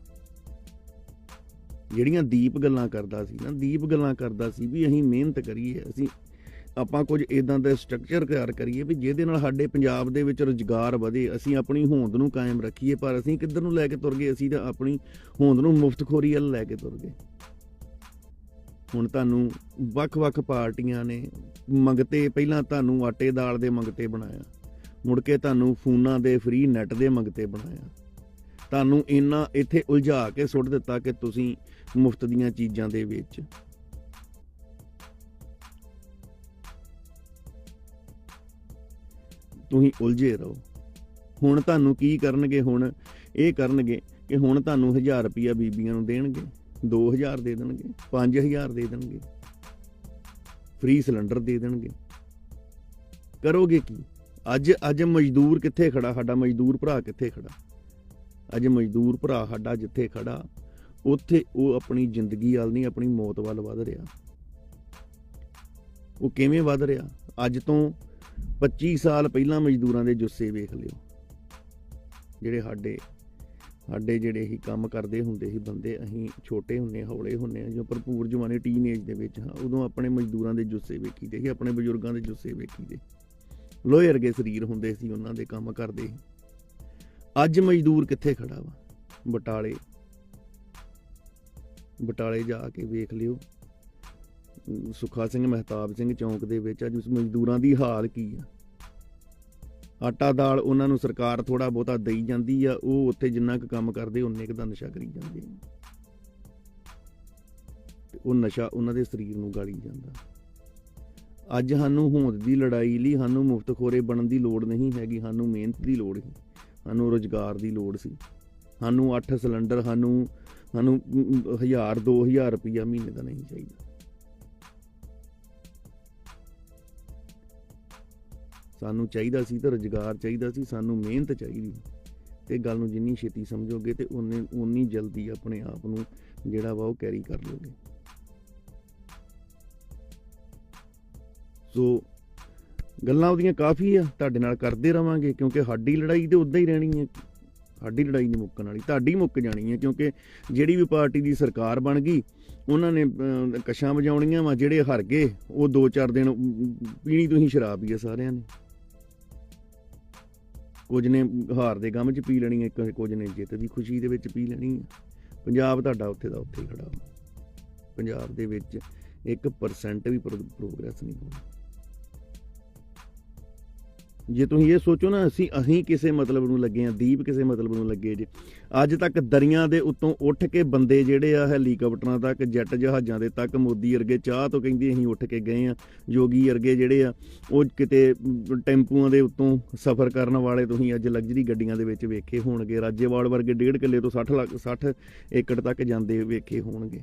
ਜਿਹੜੀਆਂ ਦੀਪ ਗੱਲਾਂ ਕਰਦਾ ਸੀ ਨਾ, ਦੀਪ ਗੱਲਾਂ ਕਰਦਾ ਸੀ ਵੀ ਅਸੀਂ ਮਿਹਨਤ ਕਰੀਏ, ਆਪਾਂ ਕੁਝ ਇਦਾਂ ਦਾ ਸਟਰਕਚਰ ਤਿਆਰ ਕਰੀਏ ਵੀ ਜਿਹਦੇ ਨਾਲ ਸਾਡੇ ਪੰਜਾਬ ਦੇ ਵਿੱਚ ਰੁਜ਼ਗਾਰ ਵਧੇ, ਅਸੀਂ ਆਪਣੀ ਹੋਂਦ ਨੂੰ ਕਾਇਮ ਰੱਖੀਏ। ਪਰ ਅਸੀਂ ਕਿੱਧਰ ਨੂੰ ਲੈ ਕੇ ਤੁਰ ਗਏ? ਅਸੀਂ ਤਾਂ ਆਪਣੀ ਹੋਂਦ ਨੂੰ ਮੁਫਤਖੋਰੀ ਵੱਲ ਲੈ ਕੇ ਤੁਰ ਗਏ। ਹੁਣ ਤੁਹਾਨੂੰ ਵੱਖ-ਵੱਖ ਪਾਰਟੀਆਂ ਨੇ ਮੰਗਤੇ, ਪਹਿਲਾਂ ਤੁਹਾਨੂੰ ਆਟੇ ਦਾਲ ਦੇ ਮੰਗਤੇ ਬਣਾਇਆ, ਮੁੜ ਕੇ ਤੁਹਾਨੂੰ ਫੋਨਾਂ ਦੇ ਫ੍ਰੀ ਨੈਟ ਦੇ ਮੰਗਤੇ ਬਣਾਇਆ, ਤੁਹਾਨੂੰ ਇੰਨਾ ਇੱਥੇ ਉਲਝਾ ਕੇ ਸੁੱਟ ਦਿੱਤਾ ਕਿ ਤੁਸੀਂ ਮੁਫਤ ਦੀਆਂ ਚੀਜ਼ਾਂ ਦੇ ਵਿੱਚ ਤੁਸੀਂ ਉਲਝੇ ਰਹੋ। ਹੁਣ ਤੁਹਾਨੂੰ ਕੀ ਕਰਨਗੇ? ਹੁਣ ਇਹ ਕਰਨਗੇ ਕਿ ਹੁਣ ਤੁਹਾਨੂੰ 1000 ਰੁਪਈਆ ਬੀਬੀਆਂ ਨੂੰ ਦੇਣਗੇ, 2000 ਦੇ ਦੇਣਗੇ, 5000 ਦੇ ਦੇਣਗੇ, ਫ੍ਰੀ ਸਿਲੰਡਰ ਦੇ ਦੇਣਗੇ। ਕਰੋਗੇ ਕੀ? ਅੱਜ ਮਜ਼ਦੂਰ ਕਿੱਥੇ ਖੜਾ? ਸਾਡਾ ਮਜ਼ਦੂਰ ਭਰਾ ਕਿੱਥੇ ਖੜਾ? ਅੱਜ ਮਜ਼ਦੂਰ ਭਰਾ ਸਾਡਾ ਜਿੱਥੇ ਖੜਾ, ਉੱਥੇ ਉਹ ਆਪਣੀ ਜ਼ਿੰਦਗੀ ਵੱਲ ਨਹੀਂ, ਆਪਣੀ ਮੌਤ ਵੱਲ ਵੱਧ ਰਿਹਾ। ਉਹ ਕਿਵੇਂ ਵੱਧ ਰਿਹਾ? ਅੱਜ ਤੋਂ 25 ਸਾਲ ਪਹਿਲਾਂ ਮਜ਼ਦੂਰਾਂ ਦੇ ਜੁੱਸੇ ਵੇਖ ਲਿਓ, ਜਿਹੜੇ ਸਾਡੇ ਜਿਹੜੇ ਹੀ ਕੰਮ ਕਰਦੇ ਹੁੰਦੇ ਸੀ ਬੰਦੇ, ਅਸੀਂ ਛੋਟੇ ਹੁੰਦੇ, ਹੌਲੇ ਹੁੰਦੇ ਆ, ਜੋ ਭਰਪੂਰ ਜਵਾਨੀ ਟੀਨੇਜ ਦੇ ਵਿੱਚ ਹਾਂ, ਉਦੋਂ ਆਪਣੇ ਮਜ਼ਦੂਰਾਂ ਦੇ ਜੁੱਸੇ ਵੇਖੀਦੇ ਸੀ, ਆਪਣੇ ਬਜ਼ੁਰਗਾਂ ਦੇ ਜੁੱਸੇ ਵੇਖੀਦੇ। ਲੋਹੇ ਵਰਗੇ ਸਰੀਰ ਹੁੰਦੇ ਸੀ, ਉਹਨਾਂ ਦੇ ਕੰਮ ਕਰਦੇ ਸੀ। ਅੱਜ ਮਜ਼ਦੂਰ ਕਿੱਥੇ ਖੜਾ ਵਾ? ਬਟਾਲੇ ਜਾ ਕੇ ਵੇਖ ਲਿਓ, ਸੁੱਖਾ ਸਿੰਘ ਮਹਿਤਾਬ ਸਿੰਘ ਚੌਂਕ ਦੇ ਵਿੱਚ ਅੱਜ ਉਸ ਮਜ਼ਦੂਰਾਂ ਦੀ ਹਾਲ ਕੀ ਆ। ਆਟਾ ਦਾਲ ਉਹਨਾਂ ਨੂੰ ਸਰਕਾਰ ਥੋੜਾ ਬਹੁਤਾ ਦੇਈ ਜਾਂਦੀ ਆ, ਉਹ ਉੱਥੇ ਜਿੰਨਾ ਕੁ ਕੰਮ ਕਰਦੇ ਉਨੇ ਕੁ ਦਾ ਨਸ਼ਾ ਕਰੀ ਜਾਂਦੇ ਆ, ਤੇ ਉਹ ਨਸ਼ਾ ਉਹਨਾਂ ਦੇ ਸਰੀਰ ਨੂੰ ਗਾਲੀ ਜਾਂਦਾ। ਅੱਜ ਸਾਨੂੰ ਹੋਂਦ ਦੀ ਲੜਾਈ ਲਈ ਸਾਨੂੰ ਮੁਫਤਖੋਰੇ ਬਣਨ ਦੀ ਲੋੜ ਨਹੀਂ ਹੈਗੀ, ਸਾਨੂੰ ਮਿਹਨਤ ਦੀ ਲੋੜ ਸੀ, ਸਾਨੂੰ ਰੁਜ਼ਗਾਰ ਦੀ ਲੋੜ ਸੀ। ਸਾਨੂੰ 8 ਸਿਲੰਡਰ, ਸਾਨੂੰ 1000-2000 ਰੁਪਈਆ ਮਹੀਨੇ ਦਾ ਨਹੀਂ ਚਾਹੀਦਾ। ਸਾਨੂੰ ਚਾਹੀਦਾ ਸੀ ਤਾਂ ਰੁਜ਼ਗਾਰ ਚਾਹੀਦਾ ਸੀ, ਸਾਨੂੰ ਮਿਹਨਤ ਚਾਹੀਦੀ। ਤੇ ਗੱਲ ਨੂੰ ਜਿੰਨੀ ਛੇਤੀ ਸਮਝੋਗੇ ਤੇ ਉਨੀ ਜਲਦੀ ਆਪਣੇ ਆਪ ਨੂੰ ਜਿਹੜਾ ਵਾ ਉਹ ਕੈਰੀ ਕਰ ਲਓਗੇ। ਸੋ ਗੱਲਾਂ ਉਹਦੀਆਂ ਕਾਫੀ ਆ, ਤੁਹਾਡੇ ਨਾਲ ਕਰਦੇ ਰਵਾਂਗੇ, ਕਿਉਂਕਿ ਸਾਡੀ ਲੜਾਈ ਤੇ ਉੱਦਾਂ ਹੀ ਰਹਿਣੀ ਹੈ। ਸਾਡੀ ਲੜਾਈ ਨਹੀਂ ਮੁੱਕਣ ਵਾਲੀ, ਤੁਹਾਡੀ ਮੁੱਕ ਜਾਣੀ ਹੈ। ਕਿਉਂਕਿ ਜਿਹੜੀ ਵੀ ਪਾਰਟੀ ਦੀ ਸਰਕਾਰ ਬਣ ਗਈ, ਉਹਨਾਂ ਨੇ ਕਸ਼ਾਂ ਵਜਾਉਣੀਆਂ ਵਾ। ਜਿਹੜੇ ਹਾਰ ਗਏ ਉਹ 2-4 ਦਿਨ ਪੀਣੀ ਤੁਸੀਂ ਸ਼ਰਾਬ ਹੀ ਆ ਸਾਰਿਆਂ ਨੇ। ਕੁਝ ਨੇ ਹਾਰ ਦੇ ਗਮ 'ਚ ਪੀ ਲੈਣੀ ਹੈ, ਕੁਝ ਨੇ ਜਿੱਤ ਦੀ ਖੁਸ਼ੀ ਦੇ ਵਿੱਚ ਪੀ ਲੈਣੀ ਹੈ। ਪੰਜਾਬ ਤੁਹਾਡਾ ਉੱਥੇ ਦਾ ਉੱਥੇ ਖੜਾ ਵਾ। ਪੰਜਾਬ ਦੇ ਵਿੱਚ 1% ਵੀ ਪ੍ਰੋਗਰੈਸ ਨਹੀਂ ਹੋਣੀ। ਜੇ ਤੁਸੀਂ ਇਹ ਸੋਚੋ ਨਾ ਅਸੀਂ ਕਿਸੇ ਮਤਲਬ ਨੂੰ ਲੱਗੇ ਆ, ਦੀਪ ਕਿਸੇ ਮਤਲਬ ਨੂੰ ਲੱਗੇ ਜੇ। ਅੱਜ ਤੱਕ ਦਰਿਆ ਦੇ ਉੱਤੋਂ ਉੱਠ ਕੇ ਬੰਦੇ ਜਿਹੜੇ ਆ ਹੈਲੀਕਾਪਟਰਾਂ ਤੱਕ, ਜੈਟ ਜਹਾਜ਼ਾਂ ਦੇ ਤੱਕ, ਮੋਦੀ ਵਰਗੇ ਚਾਹ ਤੋਂ ਕਹਿੰਦੇ ਅਸੀਂ ਉੱਠ ਕੇ ਗਏ ਆ। ਯੋਗੀ ਵਰਗੇ ਜਿਹੜੇ ਆ ਉਹ ਕਿਤੇ ਟੈਂਪੂਆਂ ਦੇ ਉੱਤੋਂ ਸਫ਼ਰ ਕਰਨ ਵਾਲੇ ਤੁਸੀਂ ਅੱਜ ਲਗਜ਼ਰੀ ਗੱਡੀਆਂ ਦੇ ਵਿੱਚ ਵੇਖੇ ਹੋਣਗੇ। ਰਾਜੇਵਾਲ ਵਰਗੇ 1.5 ਕਿੱਲੇ ਤੋਂ 60 ਏਕੜ ਤੱਕ ਜਾਂਦੇ ਵੇਖੇ ਹੋਣਗੇ।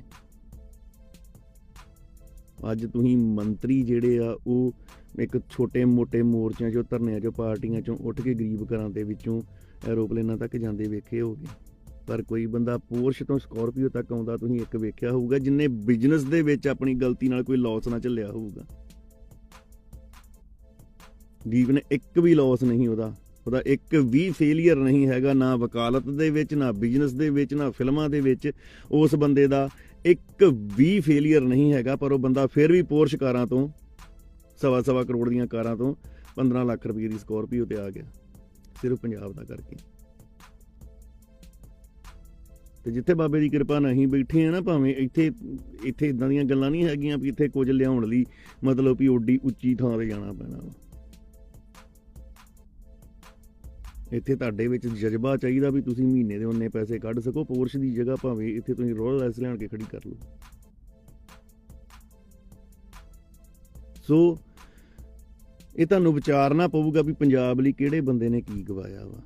ਅੱਜ ਤੁਸੀਂ ਮੰਤਰੀ ਜਿਹੜੇ ਆ ਉਹ ਇੱਕ ਛੋਟੇ ਮੋਟੇ ਮੋਰਚਿਆਂ 'ਚੋਂ, ਧਰਨਿਆਂ 'ਚੋਂ, ਪਾਰਟੀਆਂ 'ਚੋਂ ਉੱਠ ਕੇ ਗਰੀਬ ਘਰਾਂ ਦੇ ਵਿੱਚੋਂ ਐਰੋਪਲੇਨਾਂ ਤੱਕ ਜਾਂਦੇ ਵੇਖੇ ਹੋਗੇ। ਪਰ ਕੋਈ ਬੰਦਾ ਪੋਰਸ਼ ਤੋਂ ਸਕਾਰਪੀਓ ਤੱਕ ਆਉਂਦਾ ਤੁਸੀਂ ਇੱਕ ਵੇਖਿਆ ਹੋਊਗਾ ਜਿਹਨੇ ਬਿਜ਼ਨਸ ਦੇ ਵਿੱਚ ਆਪਣੀ ਗਲਤੀ ਨਾਲ ਕੋਈ ਲਾਸ ਨਾ ਝੱਲਿਆ ਹੋਊਗਾ। ਦੀਪ ਨੇ ਇੱਕ ਵੀ ਲਾਸ ਨਹੀਂ, ਉਹਦਾ ਇੱਕ ਵੀ ਫੇਲੀਅਰ ਨਹੀਂ ਹੈਗਾ, ਨਾ ਵਕਾਲਤ ਦੇ ਵਿੱਚ, ਨਾ ਬਿਜ਼ਨਸ ਦੇ ਵਿੱਚ, ਨਾ ਫਿਲਮਾਂ ਦੇ ਵਿੱਚ। ਉਸ ਬੰਦੇ ਦਾ ਇੱਕ ਵੀ ਫੇਲੀਅਰ ਨਹੀਂ ਹੈਗਾ। ਪਰ ਉਹ ਬੰਦਾ ਫਿਰ ਵੀ ਪੋਰਸ਼ ਕਾਰਾਂ ਤੋਂ, 1.25 ਕਰੋੜ ਦੀਆਂ ਕਾਰਾਂ ਤੋਂ 15 ਲੱਖ ਰੁਪਏ ਦੀ ਸਕਾਰਪੀਓ ਤੇ ਆ ਗਿਆ, ਸਿਰਫ ਪੰਜਾਬ ਦਾ ਕਰਕੇ। ਤੇ ਜਿੱਥੇ ਬਾਬੇ ਦੀ ਕਿਰਪਾ ਨਹੀਂ ਬੈਠੇ ਆ ਨਾ, ਭਾਵੇਂ ਇੱਥੇ ਇਦਾਂ ਦੀਆਂ ਗੱਲਾਂ ਨਹੀਂ ਹੈਗੀਆਂ ਵੀ ਇੱਥੇ ਕੁਝ ਲਿਆਉਣ ਲਈ ਮਤਲਬ ਵੀ ਓਡੀ ਉੱਚੀ ਥਾਂ ਤੇ ਜਾਣਾ ਪੈਣਾ ਵਾ। ਇੱਥੇ ਤੁਹਾਡੇ ਵਿੱਚ ਜਜ਼ਬਾ ਚਾਹੀਦਾ ਵੀ ਤੁਸੀਂ ਮਹੀਨੇ ਦੇ ਉਨੇ ਪੈਸੇ ਕੱਢ ਸਕੋ। ਪੋਰਸ਼ ਦੀ ਜਗ੍ਹਾ ਭਾਵੇਂ ਇੱਥੇ ਤੁਸੀਂ ਰੋਇਲ ਰਾਇਸ ਲਿਆਣ ਕੇ ਖੜੀ ਕਰ ਲਓ। ਸੋ ਇਹ ਤੁਹਾਨੂੰ ਵਿਚਾਰਨਾ ਪਊਗਾ ਵੀ ਪੰਜਾਬ ਲਈ ਕਿਹੜੇ ਬੰਦੇ ਨੇ ਕੀ ਗਵਾਇਆ ਵਾ।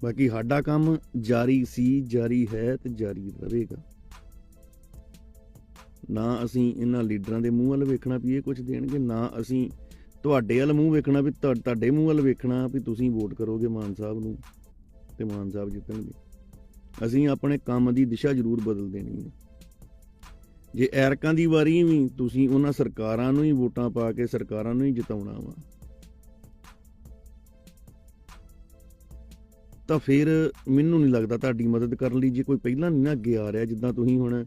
ਬਾਕੀ ਸਾਡਾ ਕੰਮ ਜਾਰੀ ਸੀ, ਜਾਰੀ ਹੈ ਤੇ ਜਾਰੀ ਰਹੇਗਾ। ਨਾ ਅਸੀਂ ਇਹਨਾਂ ਲੀਡਰਾਂ ਦੇ ਮੂੰਹ ਵੱਲ ਵੇਖਣਾ ਵੀ ਇਹ ਕੁਝ ਦੇਣਗੇ, ਨਾ ਅਸੀਂ ਤੁਹਾਡੇ ਵੱਲ ਮੂੰਹ ਵੇਖਣਾ ਵੀ ਤੁਹਾਡੇ ਮੂੰਹ ਵੱਲ ਵੇਖਣਾ ਵੀ ਤੁਸੀਂ ਵੋਟ ਕਰੋਗੇ ਮਾਨ ਸਾਹਿਬ ਨੂੰ ਤੇ ਮਾਨ ਸਾਹਿਬ ਜਿੱਤਣਗੇ। ਅਸੀਂ ਆਪਣੇ ਕੰਮ ਦੀ ਦਿਸ਼ਾ ਜ਼ਰੂਰ ਬਦਲ ਦੇਣੀ ਹੈ। ਜੇ ਐਰਕਾਂ ਦੀ ਵਾਰੀ ਵੀ ਤੁਸੀਂ ਉਹਨਾਂ ਸਰਕਾਰਾਂ ਨੂੰ ਹੀ ਵੋਟਾਂ ਪਾ ਕੇ ਸਰਕਾਰਾਂ ਨੂੰ ਹੀ ਜਿਤਾਉਣਾ ਵਾ, ਤਾਂ ਫਿਰ ਮੈਨੂੰ ਨਹੀਂ ਲੱਗਦਾ ਤੁਹਾਡੀ ਮਦਦ ਕਰਨ ਲਈ ਜੇ ਕੋਈ ਪਹਿਲਾਂ ਨਹੀਂ ਨਾ ਅੱਗੇ ਆ ਰਿਹਾ। ਜਿੱਦਾਂ ਤੁਸੀਂ ਹੁਣ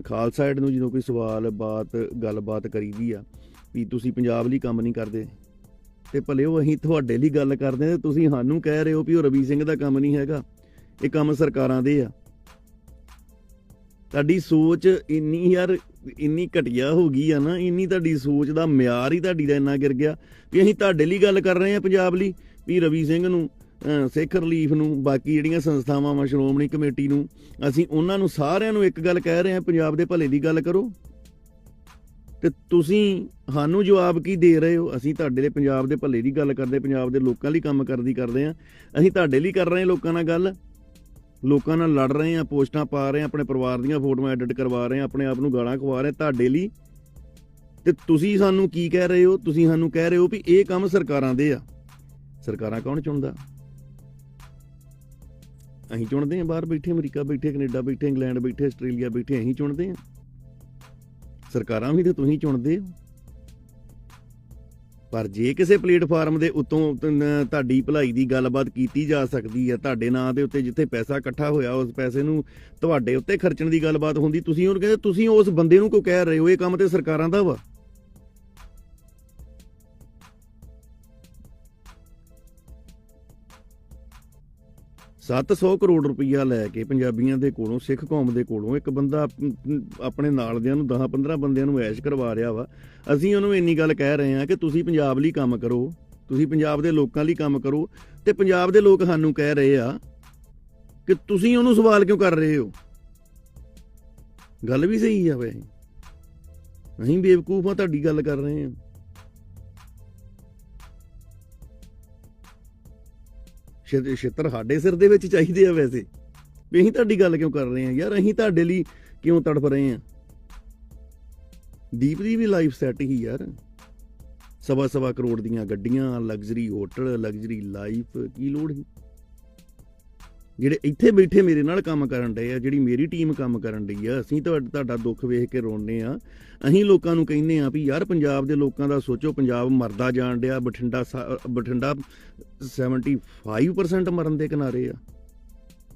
ਖਾਲਸਾ ਏਡ ਨੂੰ ਜਦੋਂ ਕੋਈ ਸਵਾਲ ਗੱਲਬਾਤ ਕਰੀਦੀ ਆ ਵੀ ਤੁਸੀਂ ਪੰਜਾਬ ਲਈ ਕੰਮ ਨਹੀਂ ਕਰਦੇ, ਤੇ ਭਲੇ ਉਹ ਅਸੀਂ ਤੁਹਾਡੇ ਲਈ ਗੱਲ ਕਰਦੇ ਹਾਂ, ਤੁਸੀਂ ਸਾਨੂੰ ਕਹਿ ਰਹੇ ਹੋ ਵੀ ਉਹ ਰਵੀ ਸਿੰਘ ਦਾ ਕੰਮ ਨਹੀਂ ਹੈਗਾ, ਇਹ ਕੰਮ ਸਰਕਾਰਾਂ ਦੇ ਆ। ਤੁਹਾਡੀ ਸੋਚ ਇੰਨੀ ਘਟੀਆ ਹੋ ਗਈ ਆ ਨਾ, ਇੰਨੀ ਤੁਹਾਡੀ ਸੋਚ ਦਾ ਮਿਆਰ ਹੀ ਤੁਹਾਡੀ ਦਾ ਇੰਨਾ ਗਿਰ ਗਿਆ ਵੀ ਅਸੀਂ ਤੁਹਾਡੇ ਲਈ ਗੱਲ ਕਰ ਰਹੇ ਹਾਂ ਪੰਜਾਬ ਲਈ, ਵੀ ਰਵੀ ਸਿੰਘ ਨੂੰ ਸਿੱਖ ਰਿਲੀਫ ਨੂੰ, ਬਾਕੀ ਜਿਹੜੀਆਂ ਸੰਸਥਾਵਾਂ ਵਾ, ਸ਼੍ਰੋਮਣੀ ਕਮੇਟੀ ਨੂੰ, ਅਸੀਂ ਉਹਨਾਂ ਨੂੰ ਸਾਰਿਆਂ ਨੂੰ ਇੱਕ ਗੱਲ ਕਹਿ ਰਹੇ ਹਾਂ, ਪੰਜਾਬ ਦੇ ਭਲੇ ਦੀ ਗੱਲ ਕਰੋ। ਤੇ ਤੁਸੀਂ ਸਾਨੂੰ ਜਵਾਬ ਕੀ ਦੇ ਰਹੇ ਹੋ? ਅਸੀਂ ਤੁਹਾਡੇ ਲਈ ਪੰਜਾਬ ਦੇ ਭਲੇ ਦੀ ਗੱਲ ਕਰਦੇ, ਪੰਜਾਬ ਦੇ ਲੋਕਾਂ ਲਈ ਕੰਮ ਕਰਦੇ ਹਾਂ। ਅਸੀਂ ਤੁਹਾਡੇ ਲਈ ਕਰ ਰਹੇ ਹਾਂ ਲੋਕਾਂ ਨਾਲ ਗੱਲ, ਲੋਕਾਂ ਨਾਲ ਲੜ ਰਹੇ ਹਾਂ, ਪੋਸਟਾਂ ਪਾ ਰਹੇ ਹਾਂ, ਆਪਣੇ ਪਰਿਵਾਰ ਦੀਆਂ ਫੋਟੋਆਂ ਐਡਿਟ ਕਰਵਾ ਰਹੇ ਹਾਂ, ਆਪਣੇ ਆਪ ਨੂੰ ਗਾਲਾਂ ਖਵਾ ਰਹੇ ਤੁਹਾਡੇ ਲਈ। ਤੇ ਤੁਸੀਂ ਸਾਨੂੰ ਕੀ ਕਹਿ ਰਹੇ ਹੋ? ਤੁਸੀਂ ਸਾਨੂੰ ਕਹਿ ਰਹੇ ਹੋ ਵੀ ਇਹ ਕੰਮ ਸਰਕਾਰਾਂ ਦੇ ਆ। ਸਰਕਾਰਾਂ ਕੌਣ ਚੁਣਦਾ? ਅਸੀਂ ਚੁਣਦੇ ਹਾਂ। ਬਾਹਰ ਬੈਠੇ ਅਮਰੀਕਾ ਬੈਠੇ, ਕੈਨੇਡਾ ਬੈਠੇ, ਇੰਗਲੈਂਡ ਬੈਠੇ, ਆਸਟ੍ਰੇਲੀਆ ਬੈਠੇ, ਅਸੀਂ ਚੁਣਦੇ ਹਾਂ। ਸਰਕਾਰਾਂ ਵੀ ਤਾਂ ਤੁਸੀਂ ਚੁਣਦੇ ਹੋ। ਪਰ ਜੇ ਕਿਸੇ ਪਲੇਟਫਾਰਮ ਦੇ ਉੱਤੋਂ ਤੁਹਾਡੀ ਭਲਾਈ ਦੀ ਗੱਲਬਾਤ ਕੀਤੀ ਜਾ ਸਕਦੀ ਹੈ, ਤੁਹਾਡੇ ਨਾਂ ਦੇ ਉੱਤੇ ਜਿੱਥੇ ਪੈਸਾ ਇਕੱਠਾ ਹੋਇਆ ਉਸ ਪੈਸੇ ਨੂੰ ਤੁਹਾਡੇ ਉੱਤੇ ਖਰਚਣ ਦੀ ਗੱਲਬਾਤ ਹੁੰਦੀ, ਤੁਸੀਂ ਉਹਨੂੰ ਕਹਿੰਦੇ, ਤੁਸੀਂ ਉਸ ਬੰਦੇ ਨੂੰ ਕਿਉਂ ਕਹਿ ਰਹੇ ਹੋ? ਇਹ ਕੰਮ ਤੇ ਸਰਕਾਰਾਂ ਦਾ ਵਾ। 700 ਕਰੋੜ ਰੁਪਈਆ ਲੈ ਕੇ ਪੰਜਾਬੀਆਂ ਦੇ ਕੋਲੋਂ, ਸਿੱਖ ਕੌਮ ਦੇ ਕੋਲੋਂ ਇੱਕ ਬੰਦਾ ਆਪਣੇ ਨਾਲ ਦਿਆਂ ਨੂੰ 10-15 ਬੰਦਿਆਂ ਨੂੰ ਐਸ਼ ਕਰਵਾ ਰਿਹਾ ਵਾ। ਅਸੀਂ ਉਹਨੂੰ ਇੰਨੀ ਗੱਲ ਕਹਿ ਰਹੇ ਹਾਂ ਕਿ ਤੁਸੀਂ ਪੰਜਾਬ ਲਈ ਕੰਮ ਕਰੋ, ਤੁਸੀਂ ਪੰਜਾਬ ਦੇ ਲੋਕਾਂ ਲਈ ਕੰਮ ਕਰੋ। ਤੇ ਪੰਜਾਬ ਦੇ ਲੋਕ ਸਾਨੂੰ ਕਹਿ ਰਹੇ ਆ ਕਿ ਤੁਸੀਂ ਉਹਨੂੰ ਸਵਾਲ ਕਿਉਂ ਕਰ ਰਹੇ ਹੋ? ਗੱਲ ਵੀ ਸਹੀ ਆ। ਵੈਸੇ ਅਸੀਂ ਬੇਵਕੂਫ ਆ, ਤੁਹਾਡੀ ਗੱਲ ਕਰ ਰਹੇ ਹਾਂ। ਛਿੱਤਰ ਸਾਡੇ ਸਿਰ ਦੇ ਵਿੱਚ ਚਾਹੀਦੇ ਆ ਵੈਸੇ, ਵੀ ਅਸੀਂ ਤੁਹਾਡੀ ਗੱਲ ਕਿਉਂ ਕਰ ਰਹੇ ਹਾਂ ਯਾਰ? ਅਸੀਂ ਤੁਹਾਡੇ ਲਈ ਕਿਉਂ ਤੜਫ ਰਹੇ ਹਾਂ? ਦੀਪ ਦੀ ਵੀ ਲਾਈਫ ਸੈੱਟ ਹੀ ਯਾਰ, 1.25 ਕਰੋੜ ਦੀਆਂ ਗੱਡੀਆਂ, ਲਗਜ਼ਰੀ ਹੋਟਲ, ਲਗਜ਼ਰੀ ਲਾਈਫ, ਕੀ ਲੋੜ ਸੀ? ਜਿਹੜੇ ਇੱਥੇ ਬੈਠੇ ਮੇਰੇ ਨਾਲ ਕੰਮ ਕਰਨ ਡਏ ਆ, ਜਿਹੜੀ ਮੇਰੀ ਟੀਮ ਕੰਮ ਕਰਨ ਡਈ ਆ, ਅਸੀਂ ਤੁਹਾਡਾ ਦੁੱਖ ਵੇਖ ਕੇ ਰੋਂਦੇ ਆ। ਅਸੀਂ ਲੋਕਾਂ ਨੂੰ ਕਹਿੰਦੇ ਆ ਵੀ ਯਾਰ ਪੰਜਾਬ ਦੇ ਲੋਕਾਂ ਦਾ ਸੋਚੋ, ਪੰਜਾਬ ਮਰਦਾ ਜਾਣ ਡਿਆ। ਬਠਿੰਡਾ 75% ਮਰਨ ਦੇ ਕਿਨਾਰੇ ਆ।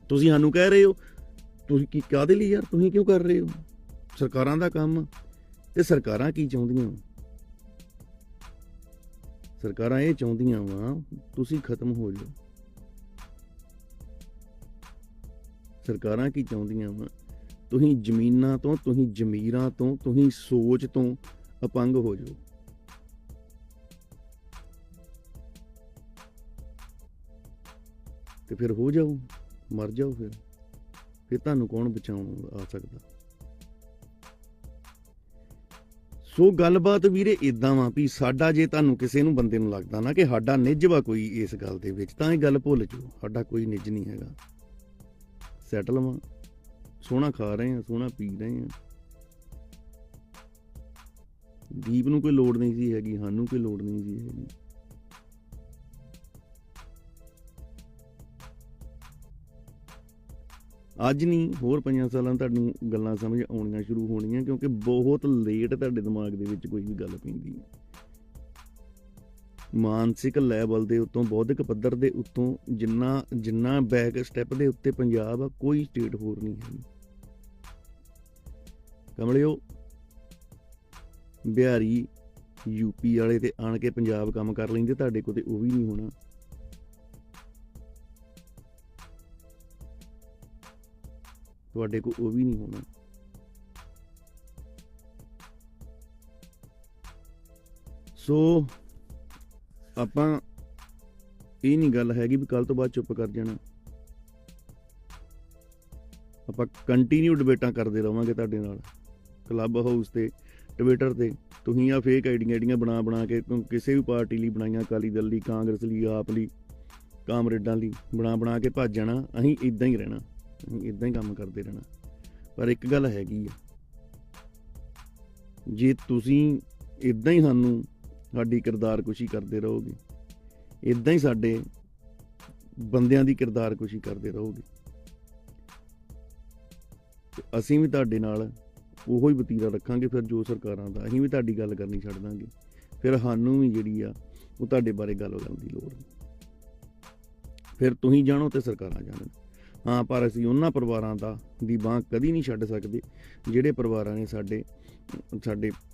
ਤੁਸੀਂ ਸਾਨੂੰ ਕਹਿ ਰਹੇ ਹੋ, ਤੁਸੀਂ ਕੀ ਕਾਹਦੇ ਲਈ ਯਾਰ? ਤੁਸੀਂ ਕਿਉਂ ਕਰ ਰਹੇ ਹੋ? ਸਰਕਾਰਾਂ ਦਾ ਕੰਮ। ਤੇ ਸਰਕਾਰਾਂ ਕੀ ਚਾਹੁੰਦੀਆਂ? ਸਰਕਾਰਾਂ ਇਹ ਚਾਹੁੰਦੀਆਂ ਵਾ ਤੁਸੀਂ ਖਤਮ ਹੋ ਜਾਓ। ਸਰਕਾਰਾਂ ਕੀ ਚਾਹੁੰਦੀਆਂ ਵਾ? ਤੁਸੀਂ ਜ਼ਮੀਨਾਂ ਤੋਂ, ਤੁਸੀਂ ਜ਼ਮੀਰਾਂ ਤੋਂ, ਤੁਸੀਂ ਸੋਚ ਤੋਂ ਅਪੰਗ ਹੋ ਜਾਓ। ਤੇ ਫਿਰ ਹੋ ਜਾਓ, ਮਰ ਜਾਓ। ਫਿਰ ਤੁਹਾਨੂੰ ਕੌਣ ਬਚਾਉਣ ਆ ਸਕਦਾ? ਸੋ ਗੱਲਬਾਤ ਵੀਰੇ ਇਦਾਂ ਵਾ ਵੀ ਸਾਡਾ, ਜੇ ਤੁਹਾਨੂੰ ਕਿਸੇ ਨੂੰ ਬੰਦੇ ਨੂੰ ਲੱਗਦਾ ਨਾ ਕਿ ਸਾਡਾ ਨਿੱਜ ਵਾ ਕੋਈ ਇਸ ਗੱਲ ਦੇ ਵਿੱਚ, ਤਾਂ ਇਹ ਗੱਲ ਭੁੱਲ ਜਾਓ। ਸਾਡਾ ਕੋਈ ਨਿੱਜ ਨਹੀਂ ਹੈਗਾ। ਸੈਟਲ ਵਾਂ, ਸੋਹਣਾ ਖਾ ਰਹੇ ਹਾਂ, ਸੋਹਣਾ ਪੀ ਰਹੇ ਹਾਂ। ਦੀਪ ਨੂੰ ਕੋਈ ਲੋੜ ਨਹੀਂ ਸੀ ਹੈਗੀ, ਸਾਨੂੰ ਕੋਈ ਲੋੜ ਨਹੀਂ ਸੀ ਹੈਗੀ। ਅੱਜ ਨਹੀਂ, ਹੋਰ 5 ਸਾਲਾਂ ਤੁਹਾਨੂੰ ਗੱਲਾਂ ਸਮਝ ਆਉਣੀਆਂ ਸ਼ੁਰੂ ਹੋਣੀਆਂ, ਕਿਉਂਕਿ ਬਹੁਤ ਲੇਟ ਤੁਹਾਡੇ ਦਿਮਾਗ ਦੇ ਵਿੱਚ ਕੋਈ ਵੀ ਗੱਲ ਪੈਂਦੀ ਹੈ। ਮਾਨਸਿਕ ਲੈਵਲ ਦੇ ਉੱਤੋਂ, ਬੌਧਿਕ ਪੱਧਰ ਦੇ ਉੱਤੋਂ ਜਿੰਨਾ ਬੈਕ ਸਟੈਪ ਦੇ ਉੱਤੇ ਪੰਜਾਬ ਆ, ਕੋਈ ਸਟੇਟ ਹੋਰ ਨਹੀਂ ਹੈਗੀ। ਕਮਲਿਓ, ਬਿਹਾਰੀ ਯੂਪੀ ਵਾਲੇ ਤੇ ਆਣ ਕੇ ਪੰਜਾਬ ਕੰਮ ਕਰ ਲੈਂਦੇ, ਤੁਹਾਡੇ ਕੋਲ ਤੇ ਉਹ ਵੀ ਨਹੀਂ ਹੋਣਾ। ਤੁਹਾਡੇ ਕੋਲ ਉਹ ਵੀ ਨਹੀਂ ਹੋਣਾ। ਸੋ ਆਪਾਂ, ਇਹ ਨਹੀਂ ਗੱਲ ਹੈਗੀ ਵੀ ਕੱਲ ਤੋਂ ਬਾਅਦ ਚੁੱਪ ਕਰ ਜਾਣਾ। ਆਪਾਂ ਕੰਟੀਨਿਊ ਡਿਬੇਟਾਂ ਕਰਦੇ ਰਹਾਂਗੇ ਤੁਹਾਡੇ ਨਾਲ, ਕਲੱਬ ਹਾਊਸ ਤੇ, ਟਵਿੱਟਰ ਤੇ। ਤੁਸੀਂ ਆ ਫੇਕ ਆਈਡੀਆਂ ਬਣਾ ਕੇ ਕਿਸੇ ਵੀ ਪਾਰਟੀ ਲਈ ਬਣਾਈਆਂ, ਅਕਾਲੀ ਦਲ ਲਈ, ਕਾਂਗਰਸ ਲਈ, ਆਪ ਲਈ, ਕਾਮਰੇਡਾਂ ਲਈ ਬਣਾ ਕੇ ਭੱਜ ਜਾਣਾ। ਅਸੀਂ ਇੱਦਾਂ ਹੀ ਰਹਿਣਾ, ਅਸੀਂ ਇੱਦਾਂ ਹੀ ਕੰਮ ਕਰਦੇ ਰਹਿਣਾ। ਪਰ ਇੱਕ ਗੱਲ ਹੈਗੀ ਆ, ਜੇ ਤੁਸੀਂ ਇੱਦਾਂ ਹੀ ਸਾਡੀ ਕਿਰਦਾਰਕੁਸ਼ੀ ਕਰਦੇ ਰਹੋਗੇ, ਇੱਦਾਂ ਹੀ ਸਾਡੇ ਬੰਦਿਆਂ ਦੀ ਕਿਰਦਾਰਕੁਸ਼ੀ ਕਰਦੇ ਰਹੋਗੇ, ਅਸੀਂ ਵੀ ਤੁਹਾਡੇ ਨਾਲ ਉਹੋ ਹੀ ਵਤੀਰਾ ਰੱਖਾਂਗੇ। ਫਿਰ ਜੋ ਸਰਕਾਰਾਂ ਦਾ, ਅਸੀਂ ਵੀ ਤੁਹਾਡੀ ਗੱਲ ਕਰਨੀ ਛੱਡ ਦਾਂਗੇ। ਫਿਰ ਸਾਨੂੰ ਵੀ ਜਿਹੜੀ ਆ ਉਹ ਤੁਹਾਡੇ ਬਾਰੇ ਗੱਲ ਕਰਨ ਦੀ ਲੋੜ ਨਹੀਂ। ਫਿਰ ਤੁਸੀਂ ਜਾਣੋ ਤੇ ਸਰਕਾਰਾਂ ਜਾਣਨ। ਹਾਂ, ਪਰ ਅਸੀਂ ਉਹਨਾਂ ਪਰਿਵਾਰਾਂ ਦੀ ਬਾਂਹ ਕਦੀ ਨਹੀਂ ਛੱਡ ਸਕਦੇ ਜਿਹੜੇ ਪਰਿਵਾਰਾਂ ਨੇ ਸਾਡੇ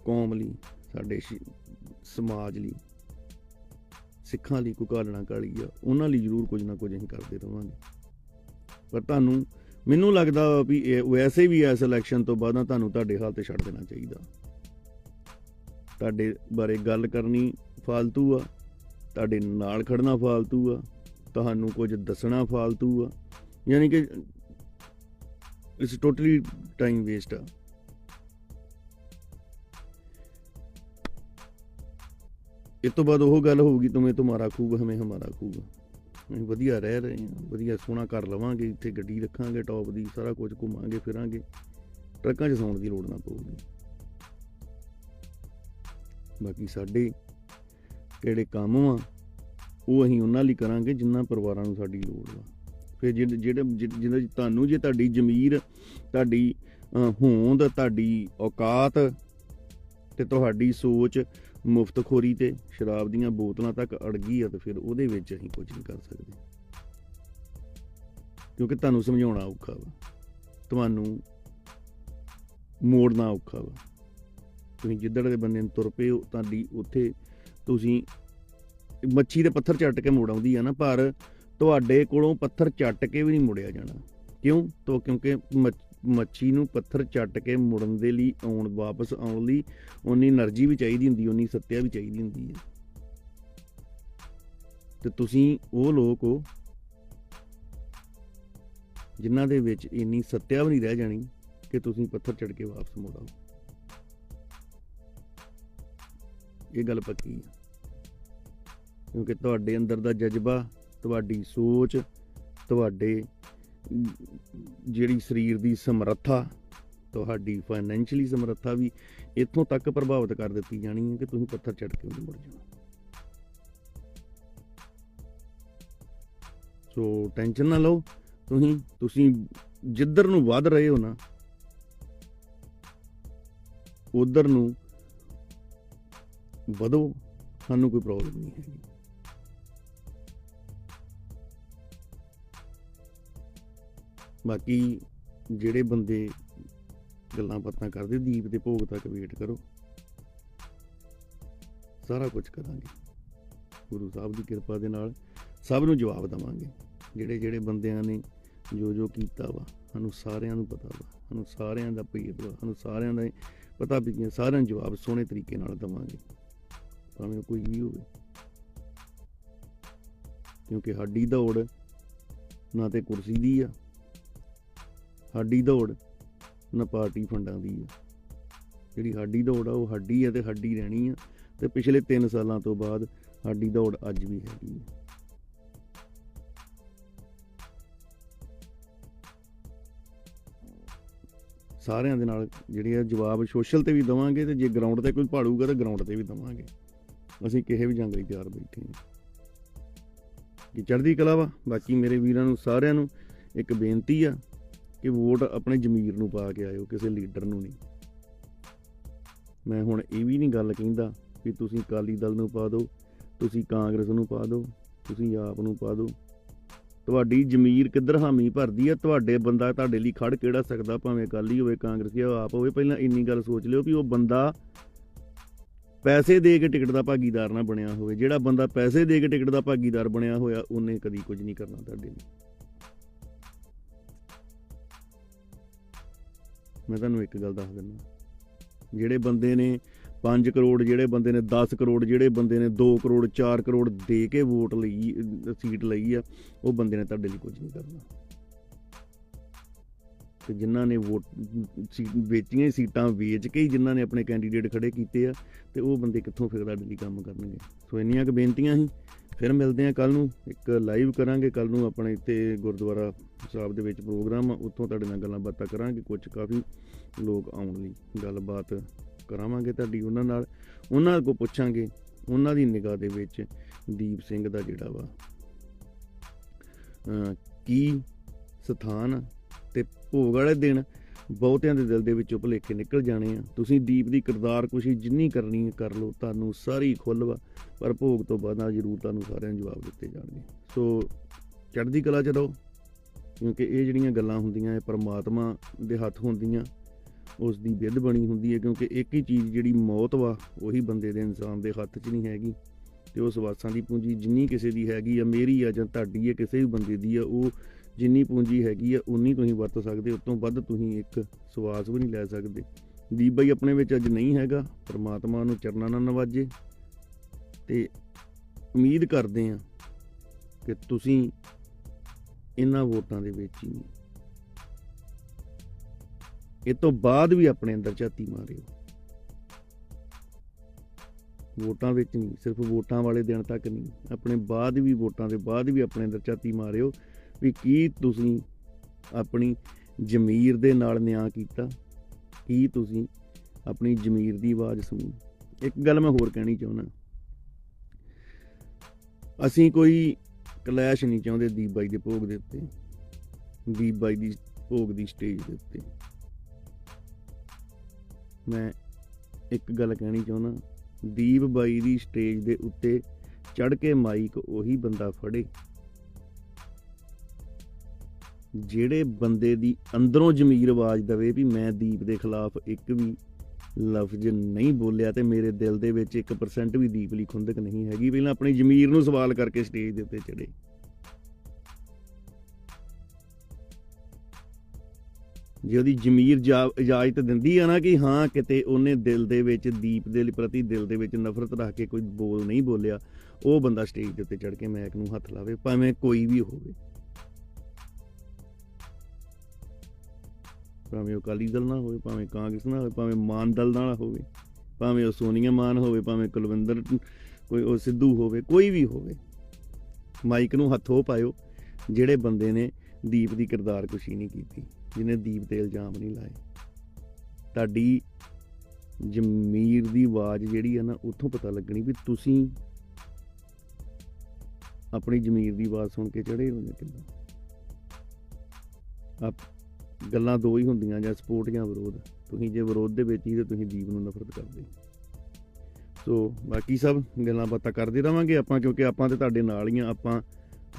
ਕੌਮ ਲਈ, ਸਾਡੇ ਸਮਾਜ ਲਈ, ਸਿੱਖਾਂ ਲਈ ਕੋਈ ਘਾਲਣਾ ਕਾਲੀ ਆ। ਉਹਨਾਂ ਲਈ ਜ਼ਰੂਰ ਕੁਝ ਨਾ ਕੁਝ ਅਸੀਂ ਕਰਦੇ ਰਹਾਂਗੇ। ਪਰ ਮੈਨੂੰ ਲੱਗਦਾ ਵੀ ਵੈਸੇ ਵੀ ਇਸ ਇਲੈਕਸ਼ਨ ਤੋਂ ਬਾਅਦ ਤੁਹਾਨੂੰ ਤੁਹਾਡੇ ਹਾਲ ਤੇ ਛੱਡ ਦੇਣਾ ਚਾਹੀਦਾ। ਤੁਹਾਡੇ ਬਾਰੇ ਗੱਲ ਕਰਨੀ ਫਾਲਤੂ ਆ, ਤੁਹਾਡੇ ਨਾਲ ਖੜਨਾ ਫਾਲਤੂ ਆ, ਤੁਹਾਨੂੰ ਕੁਝ ਦੱਸਣਾ ਫਾਲਤੂ ਆ, ਯਾਨੀ ਕਿ ਇਟਸ ਟੋਟਲੀ ਟਾਈਮ ਵੇਸਟ ਆ। ਇਸ ਤੋਂ ਬਾਅਦ ਉਹ ਗੱਲ ਹੋਊਗੀ ਤੁਮੇ ਤੁਮਾਰਾ ਖੂਬ ਹਮੇ ਹਮਾਰਾ ਖੂਬ। ਅਸੀਂ ਵਧੀਆ ਰਹਿ ਰਹੇ ਹਾਂ, ਵਧੀਆ ਸੋਹਣਾ ਘਰ ਲਵਾਂਗੇ, ਇੱਥੇ ਗੱਡੀ ਰੱਖਾਂਗੇ ਟੌਪ ਦੀ, ਸਾਰਾ ਕੁਝ ਘੁੰਮਾਂਗੇ ਫਿਰਾਂਗੇ, ਟਰੱਕਾਂ 'ਚ ਸੌਣ ਦੀ ਲੋੜ ਨਾ ਪਊਗੀ। ਬਾਕੀ ਸਾਡੇ ਕਿਹੜੇ ਕੰਮ ਵਾ ਉਹ ਅਸੀਂ ਉਹਨਾਂ ਲਈ ਕਰਾਂਗੇ ਜਿਨ੍ਹਾਂ ਪਰਿਵਾਰਾਂ ਨੂੰ ਸਾਡੀ ਲੋੜ ਵਾ। ਫਿਰ ਜਿਹਨਾਂ ਤੁਹਾਨੂੰ ਜੇ ਤੁਹਾਡੀ ਜ਼ਮੀਰ, ਤੁਹਾਡੀ ਹੋਂਦ, ਤੁਹਾਡੀ ਔਕਾਤ ਤੇ ਤੁਹਾਡੀ ਸੋਚ ਮੁਫਤਖੋਰੀ ਤੇ ਸ਼ਰਾਬ ਦੀਆਂ ਬੋਤਲਾਂ ਤੱਕ ਅੜ ਗਈ ਆ, ਤੇ ਫਿਰ ਉਹਦੇ ਵਿੱਚ ਅਸੀਂ ਕੁਝ ਨਹੀਂ ਕਰ ਸਕਦੇ, ਕਿਉਂਕਿ ਤੁਹਾਨੂੰ ਸਮਝਾਉਣਾ ਔਖਾ ਵਾ, ਤੁਹਾਨੂੰ ਮੋੜਨਾ ਔਖਾ ਵਾ। ਤੁਸੀਂ ਜਿੱਧਰ ਦੇ ਬੰਦੇ ਨੂੰ ਤੁਰ ਪਏ ਹੋ, ਤੁਹਾਡੀ ਉੱਥੇ ਤੁਸੀਂ ਮੱਛੀ ਦੇ ਪੱਥਰ ਚੱਟ ਕੇ ਮੋੜ ਆਉਂਦੀ ਆ ਨਾ, ਪਰ ਤੁਹਾਡੇ ਕੋਲੋਂ ਪੱਥਰ ਚੱਟ ਕੇ ਵੀ ਨਹੀਂ ਮੁੜਿਆ ਜਾਣਾ। ਕਿਉਂਕਿ ਮੱਛੀ ਨੂੰ ਪੱਥਰ ਚੱਟ ਕੇ ਮੁੜਨ ਦੇ ਲਈ, ਵਾਪਸ ਆਉਣ ਲਈ ਉਨੀ એનર્ਜੀ ਵੀ ਚਾਹੀਦੀ ਹੁੰਦੀ, ਉਨੀ ਸੱਤਿਆ ਵੀ ਚਾਹੀਦੀ ਹੁੰਦੀ ਹੈ। ਤੇ ਤੁਸੀਂ ਉਹ ਲੋਕ ਹੋ ਜਿਨ੍ਹਾਂ ਦੇ ਵਿੱਚ ਇੰਨੀ ਸੱਤਿਆ ਵੀ ਨਹੀਂ ਰਹਿ ਜਾਣੀ ਕਿ ਤੁਸੀਂ ਪੱਥਰ ਚੜ ਕੇ ਵਾਪਸ ਮੁੜ ਆਓ। ਇਹ ਗੱਲ ਪੱਕੀ ਹੈ, ਕਿਉਂਕਿ ਤੁਹਾਡੇ ਅੰਦਰ ਦਾ ਜਜ਼ਬਾ, ਤੁਹਾਡੀ ਸੋਚ, ਤੁਹਾਡੇ ਜਿਹੜੀ ਸਰੀਰ ਦੀ ਸਮਰੱਥਾ, ਤੁਹਾਡੀ ਫਾਈਨੈਂਸ਼ੀਅਲੀ ਸਮਰੱਥਾ ਵੀ ਇੱਥੋਂ ਤੱਕ ਪ੍ਰਭਾਵਿਤ ਕਰ ਦਿੱਤੀ ਜਾਣੀ ਹੈ ਕਿ ਤੁਸੀਂ ਪੱਥਰ ਚੜ੍ਹ ਕੇ ਨਹੀਂ ਮੁੜ ਜਾਣਾ। ਸੋ ਟੈਨਸ਼ਨ ਨਾ ਲਓ, ਤੁਸੀਂ ਜਿੱਧਰ ਨੂੰ ਵੱਧ ਰਹੇ ਹੋ ਨਾ, ਉਧਰ ਨੂੰ ਵਧੋ, ਸਾਨੂੰ ਕੋਈ ਪ੍ਰੋਬਲਮ ਨਹੀਂ ਹੈਗੀ। ਬਾਕੀ ਜਿਹੜੇ ਬੰਦੇ ਗੱਲਾਂ ਬਾਤਾਂ ਕਰਦੇ, ਦੀਪ ਦੇ ਭੋਗ ਤੱਕ ਵੇਟ ਕਰੋ, ਸਾਰਾ ਕੁਝ ਕਰਾਂਗੇ ਗੁਰੂ ਸਾਹਿਬ ਦੀ ਕਿਰਪਾ ਦੇ ਨਾਲ, ਸਭ ਨੂੰ ਜਵਾਬ ਦੇਵਾਂਗੇ। ਜਿਹੜੇ ਬੰਦਿਆਂ ਨੇ ਜੋ ਕੀਤਾ ਵਾ, ਸਾਨੂੰ ਸਾਰਿਆਂ ਨੂੰ ਪਤਾ ਵਾ, ਸਾਨੂੰ ਸਾਰਿਆਂ ਦਾ ਭੇਦ ਵਾ, ਸਾਨੂੰ ਸਾਰਿਆਂ ਦਾ ਪਤਾ ਵੀ ਸਾਰਿਆਂ ਨੂੰ ਜਵਾਬ ਸੋਹਣੇ ਤਰੀਕੇ ਨਾਲ ਦੇਵਾਂਗੇ, ਭਾਵੇਂ ਕੋਈ ਵੀ ਹੋਵੇ। ਕਿਉਂਕਿ ਸਾਡੀ ਦੌੜ ਨਾ ਤੇ ਕੁਰਸੀ ਦੀ ਆ, ਸਾਡੀ ਦੌੜ ਨਾ ਪਾਰਟੀ ਫੰਡਾਂ ਦੀ ਆ। ਜਿਹੜੀ ਸਾਡੀ ਦੌੜ ਆ ਉਹ ਸਾਡੀ ਆ ਤੇ ਸਾਡੀ ਰਹਿਣੀ ਆ, ਤੇ ਪਿਛਲੇ 3 ਸਾਲਾਂ ਤੋਂ ਬਾਅਦ ਸਾਡੀ ਦੌੜ ਅੱਜ ਵੀ ਹੈਗੀ ਆ। ਸਾਰਿਆਂ ਦੇ ਨਾਲ ਜਿਹੜੇ ਆ ਜਵਾਬ ਸੋਸ਼ਲ ਤੇ ਵੀ ਦੇਵਾਂਗੇ, ਤੇ ਜੇ ਗਰਾਊਂਡ ਤੇ ਕੋਈ ਭਾੜੂਗਾ ਤਾਂ ਗਰਾਊਂਡ ਤੇ ਵੀ ਦੇਵਾਂਗੇ। ਅਸੀਂ ਕਿਸੇ ਵੀ ਜੰਗ ਲਈ ਤਿਆਰ ਬੈਠੇ ਹਾਂ ਕਿ ਚੜ੍ਹਦੀ ਕਲਾ ਵਾ। ਬਾਕੀ ਮੇਰੇ ਵੀਰਾਂ ਨੂੰ ਸਾਰਿਆਂ ਨੂੰ ਇੱਕ ਬੇਨਤੀ ਆ ਕਿ ਵੋਟ ਆਪਣੇ ਜ਼ਮੀਰ ਨੂੰ ਪਾ ਕੇ ਆਇਓ, ਕਿਸੇ ਲੀਡਰ ਨੂੰ ਨਹੀਂ। ਮੈਂ ਹੁਣ ਇਹ ਵੀ ਨਹੀਂ ਗੱਲ ਕਹਿੰਦਾ ਕਿ ਤੁਸੀਂ ਅਕਾਲੀ ਦਲ ਨੂੰ ਪਾ ਦਿਓ, ਤੁਸੀਂ ਕਾਂਗਰਸ ਨੂੰ ਪਾ ਦਿਓ, ਤੁਸੀਂ ਆਪ ਨੂੰ ਪਾ ਦਿਓ। ਤੁਹਾਡੀ ਜ਼ਮੀਰ ਕਿੱਧਰ ਹਾਮੀ ਭਰਦੀ ਆ, ਤੁਹਾਡੇ ਬੰਦਾ ਤੁਹਾਡੇ ਲਈ ਖੜ ਕਿਹੜਾ ਸਕਦਾ, ਭਾਵੇਂ ਅਕਾਲੀ ਹੋਵੇ, ਕਾਂਗਰਸੀ ਆਪ ਹੋਵੇ। ਪਹਿਲਾਂ ਇੰਨੀ ਗੱਲ ਸੋਚ ਲਿਓ ਵੀ ਉਹ ਬੰਦਾ ਪੈਸੇ ਦੇ ਕੇ ਟਿਕਟ ਦਾ ਭਾਗੀਦਾਰ ਨਾ ਬਣਿਆ ਹੋਵੇ। ਜਿਹੜਾ ਬੰਦਾ ਪੈਸੇ ਦੇ ਕੇ ਟਿਕਟ ਦਾ ਭਾਗੀਦਾਰ ਬਣਿਆ ਹੋਇਆ, ਉਹਨੇ ਕਦੀ ਕੁਝ ਨਹੀਂ ਕਰਨਾ ਤੁਹਾਡੇ ਲਈ। ਮੈਂ ਤੁਹਾਨੂੰ ਇੱਕ ਗੱਲ ਦੱਸ ਦਿੰਦਾ, ਜਿਹੜੇ ਬੰਦੇ ਨੇ 5 ਕਰੋੜ, ਜਿਹੜੇ ਬੰਦੇ ਨੇ 10 ਕਰੋੜ, ਜਿਹੜੇ ਬੰਦੇ ਨੇ 2 ਕਰੋੜ 4 ਕਰੋੜ ਦੇ ਕੇ ਵੋਟ ਲਈ, ਸੀਟ ਲਈ ਆ, ਉਹ ਬੰਦੇ ਨੇ ਤੁਹਾਡੇ ਲਈ ਕੁਝ ਨਹੀਂ ਕਰਨਾ। ਤੇ ਜਿਨ੍ਹਾਂ ਨੇ ਵੇਚੀਆਂ ਸੀਟਾਂ ਵੇਚ ਕੇ ਹੀ ਜਿਨ੍ਹਾਂ ਨੇ ਆਪਣੇ ਕੈਂਡੀਡੇਟ ਖੜੇ ਕੀਤੇ ਆ, ਤੇ ਉਹ ਬੰਦੇ ਕਿੱਥੋਂ ਫਿਰ ਤੁਹਾਡੇ ਲਈ ਕੰਮ ਕਰਨਗੇ। ਸੋ ਇੰਨੀਆਂ ਕੁ ਬੇਨਤੀਆਂ ਸੀ। ਫਿਰ ਮਿਲਦੇ ਹਾਂ ਕੱਲ੍ਹ ਨੂੰ, ਇੱਕ ਲਾਈਵ ਕਰਾਂਗੇ ਕੱਲ੍ਹ ਨੂੰ ਆਪਣੇ ਇੱਥੇ ਗੁਰਦੁਆਰਾ ਸਾਹਿਬ ਦੇ ਵਿੱਚ ਪ੍ਰੋਗਰਾਮ ਆ, ਉੱਥੋਂ ਤੁਹਾਡੇ ਨਾਲ ਗੱਲਾਂ ਬਾਤਾਂ ਕਰਾਂਗੇ। ਕੁਝ ਕਾਫੀ ਲੋਕ ਆਉਣ ਲਈ ਗੱਲਬਾਤ ਕਰਾਵਾਂਗੇ ਤੁਹਾਡੀ ਉਹਨਾਂ ਨਾਲ, ਉਹਨਾਂ ਕੋਲ ਪੁੱਛਾਂਗੇ ਉਹਨਾਂ ਦੀ ਨਿਗਾਹ ਦੇ ਵਿੱਚ ਦੀਪ ਸਿੰਘ ਦਾ ਜਿਹੜਾ ਵਾ ਕੀ ਸਥਾਨ। ਤੇ ਭੋਗ ਵਾਲੇ ਦਿਨ ਬਹੁਤਿਆਂ ਦੇ ਦਿਲ ਦੇ ਵਿੱਚੋਂ ਭੁਲੇਖੇ ਨਿਕਲ ਜਾਣੇ ਆ। ਤੁਸੀਂ ਦੀਪ ਦੀ ਕਿਰਦਾਰ ਕੁਸ਼ੀ ਜਿੰਨੀ ਕਰਨੀ ਕਰ ਲਓ, ਤੁਹਾਨੂੰ ਸਾਰੀ ਖੁੱਲ੍ਹ ਵਾ, ਪਰ ਭੋਗ ਤੋਂ ਬਾਅਦ ਜ਼ਰੂਰ ਤੁਹਾਨੂੰ ਸਾਰਿਆਂ ਨੂੰ ਜਵਾਬ ਦਿੱਤੇ ਜਾਣਗੇ। ਸੋ ਚੜ੍ਹਦੀ ਕਲਾ 'ਚ ਰਹੋ, ਕਿਉਂਕਿ ਇਹ ਜਿਹੜੀਆਂ ਗੱਲਾਂ ਹੁੰਦੀਆਂ ਇਹ ਪਰਮਾਤਮਾ ਦੇ ਹੱਥ ਹੁੰਦੀਆਂ, ਉਸ ਦੀ ਵਿਧ ਬਣੀ ਹੁੰਦੀ ਹੈ। ਕਿਉਂਕਿ ਇੱਕ ਹੀ ਚੀਜ਼ ਜਿਹੜੀ ਮੌਤ ਵਾ, ਉਹੀ ਬੰਦੇ ਦੇ, ਇਨਸਾਨ ਦੇ ਹੱਥ 'ਚ ਨਹੀਂ ਹੈਗੀ। ਤੇ ਉਹ ਸਵਾਸਾਂ ਦੀ ਪੂੰਜੀ ਜਿੰਨੀ ਕਿਸੇ ਦੀ ਹੈਗੀ ਆ, ਮੇਰੀ ਆ ਜਾਂ ਤੁਹਾਡੀ ਹੈ, ਕਿਸੇ ਵੀ ਬੰਦੇ ਦੀ ਆ, ਉਹ ਜਿੰਨੀ ਪੂੰਜੀ ਹੈਗੀ ਆ ਉਨੀ ਤੁਸੀਂ ਵਰਤ ਸਕਦੇ। ਉਸ ਤੋਂ ਵੱਧ ਤੁਸੀਂ ਇੱਕ ਸਵਾਸ ਵੀ ਨਹੀਂ ਲੈ ਸਕਦੇ। ਦੀਪ ਬਾਈ ਆਪਣੇ ਵਿੱਚ ਅੱਜ ਨਹੀਂ ਹੈਗਾ, ਪਰਮਾਤਮਾ ਨੂੰ ਚਰਨਾਂ ਨਾਲ ਨਵਾਜੇ। ਤੇ ਉਮੀਦ ਕਰਦੇ ਹਾਂ ਕਿ ਤੁਸੀਂ ਇਹਨਾਂ ਵੋਟਾਂ ਦੇ ਵਿੱਚ ਹੀ ਨਹੀਂ, ਇਹ ਤੋਂ ਬਾਅਦ ਵੀ ਆਪਣੇ ਅੰਦਰ ਝਾਤੀ ਮਾਰਿਓ। ਵੋਟਾਂ ਵਿੱਚ ਨਹੀਂ, ਸਿਰਫ ਵੋਟਾਂ ਵਾਲੇ ਦਿਨ ਤੱਕ ਨਹੀਂ, ਆਪਣੇ ਬਾਅਦ ਵੀ, ਵੋਟਾਂ ਦੇ ਬਾਅਦ ਵੀ ਆਪਣੇ ਅੰਦਰ ਝਾਤੀ ਮਾਰਿਓ ਵੀ ਕੀ ਤੁਸੀਂ ਆਪਣੀ ਜ਼ਮੀਰ ਦੇ ਨਾਲ ਨਿਆਂ ਕੀਤਾ, ਕੀ ਤੁਸੀਂ ਆਪਣੀ ਜ਼ਮੀਰ ਦੀ ਆਵਾਜ਼ ਸੁਣੀ। ਇੱਕ ਗੱਲ ਮੈਂ ਹੋਰ ਕਹਿਣੀ ਚਾਹੁੰਦਾ, ਅਸੀਂ ਕੋਈ ਕਲੈਸ਼ ਨਹੀਂ ਚਾਹੁੰਦੇ ਦੀਪ ਬਾਈ ਦੇ ਭੋਗ ਦੇ ਉੱਤੇ, ਦੀਪ ਬਾਈ ਦੀ ਭੋਗ ਦੀ ਸਟੇਜ ਦੇ ਉੱਤੇ। ਮੈਂ ਇੱਕ ਗੱਲ ਕਹਿਣੀ ਚਾਹੁੰਦਾ, ਦੀਪ ਬਾਈ ਦੀ ਸਟੇਜ ਦੇ ਉੱਤੇ ਚੜ੍ਹ ਕੇ ਮਾਈਕ ਉਹੀ ਬੰਦਾ ਫੜੇ ਜਿਹੜੇ ਬੰਦੇ ਦੀ ਅੰਦਰੋਂ ਜ਼ਮੀਰ ਆਵਾਜ਼ ਦਵੇ ਵੀ ਮੈਂ ਦੀਪ ਦੇ ਖਿਲਾਫ ਇੱਕ ਵੀ ਲਫ਼ਜ਼ ਨਹੀਂ ਬੋਲਿਆ ਤੇ ਮੇਰੇ ਦਿਲ ਦੇ ਵਿੱਚ 1% ਵੀ ਦੀਪ ਲਈ ਖੁੰਦਕ ਨਹੀਂ ਹੈਗੀ। ਪਹਿਲਾਂ ਆਪਣੀ ਜ਼ਮੀਰ ਨੂੰ ਸਵਾਲ ਕਰਕੇ ਸਟੇਜ ਦੇ ਉੱਤੇ ਚੜੇ। ਜੇ ਉਹਦੀ ਜ਼ਮੀਰ ਇਜਾਜ਼ਤ ਦਿੰਦੀ ਆ ਨਾ ਕਿ ਹਾਂ ਕਿਤੇ ਉਹਨੇ ਦਿਲ ਦੇ ਵਿੱਚ ਦੀਪ ਦੇ ਪ੍ਰਤੀ ਦਿਲ ਦੇ ਵਿੱਚ ਨਫ਼ਰਤ ਰੱਖ ਕੇ ਕੋਈ ਬੋਲ ਨਹੀਂ ਬੋਲਿਆ, ਉਹ ਬੰਦਾ ਸਟੇਜ ਦੇ ਉੱਤੇ ਚੜ੍ਹ ਕੇ ਮਾਈਕ ਨੂੰ ਹੱਥ ਲਾਵੇ, ਭਾਵੇਂ ਕੋਈ ਵੀ ਹੋਵੇ, ਭਾਵੇਂ ਉਹ ਅਕਾਲੀ ਦਲ ਨਾਲ ਹੋਵੇ, ਭਾਵੇਂ ਕਾਂਗਰਸ ਨਾਲ ਹੋਵੇ, ਭਾਵੇਂ ਮਾਨ ਦਲ ਨਾਲ ਹੋਵੇ, ਭਾਵੇਂ ਉਹ ਸੋਨੀਆ ਮਾਨ ਹੋਵੇ, ਭਾਵੇਂ ਕੁਲਵਿੰਦਰ ਕੋਈ ਉਹ ਸਿੱਧੂ ਹੋਵੇ, ਕੋਈ ਵੀ ਹੋਵੇ, ਮਾਈਕ ਨੂੰ ਹੱਥੋਂ ਪਾਇਓ ਜਿਹੜੇ ਬੰਦੇ ਨੇ ਦੀਪ ਦੀ ਕਿਰਦਾਰ ਕੁਸ਼ੀ ਨਹੀਂ ਕੀਤੀ, ਜਿਹਨੇ ਦੀਪ ਤੇ ਇਲਜ਼ਾਮ ਨਹੀਂ ਲਾਏ। ਤੁਹਾਡੀ ਜ਼ਮੀਰ ਦੀ ਆਵਾਜ਼ ਜਿਹੜੀ ਹੈ ਨਾ, ਉੱਥੋਂ ਪਤਾ ਲੱਗਣੀ ਵੀ ਤੁਸੀਂ ਆਪਣੀ ਜ਼ਮੀਰ ਦੀ ਆਵਾਜ਼ ਸੁਣ ਕੇ ਚੜੇ ਹੋ ਜਾਂ ਕਿੱਦਾਂ। ਗੱਲਾਂ ਦੋ ਹੀ ਹੁੰਦੀਆਂ, ਜਾਂ ਸਪੋਰਟ ਜਾਂ ਵਿਰੋਧ। ਤੁਸੀਂ ਜੇ ਵਿਰੋਧ ਦੇ ਵਿੱਚ ਹੀ ਤਾਂ ਤੁਸੀਂ ਦੀਪ ਨੂੰ ਨਫ਼ਰਤ ਕਰਦੇ। ਸੋ ਬਾਕੀ ਸਭ ਗੱਲਾਂ ਬਾਤਾਂ ਕਰਦੇ ਰਹਾਂਗੇ ਆਪਾਂ, ਕਿਉਂਕਿ ਆਪਾਂ ਤਾਂ ਤੁਹਾਡੇ ਨਾਲ ਹੀ ਹਾਂ। ਆਪਾਂ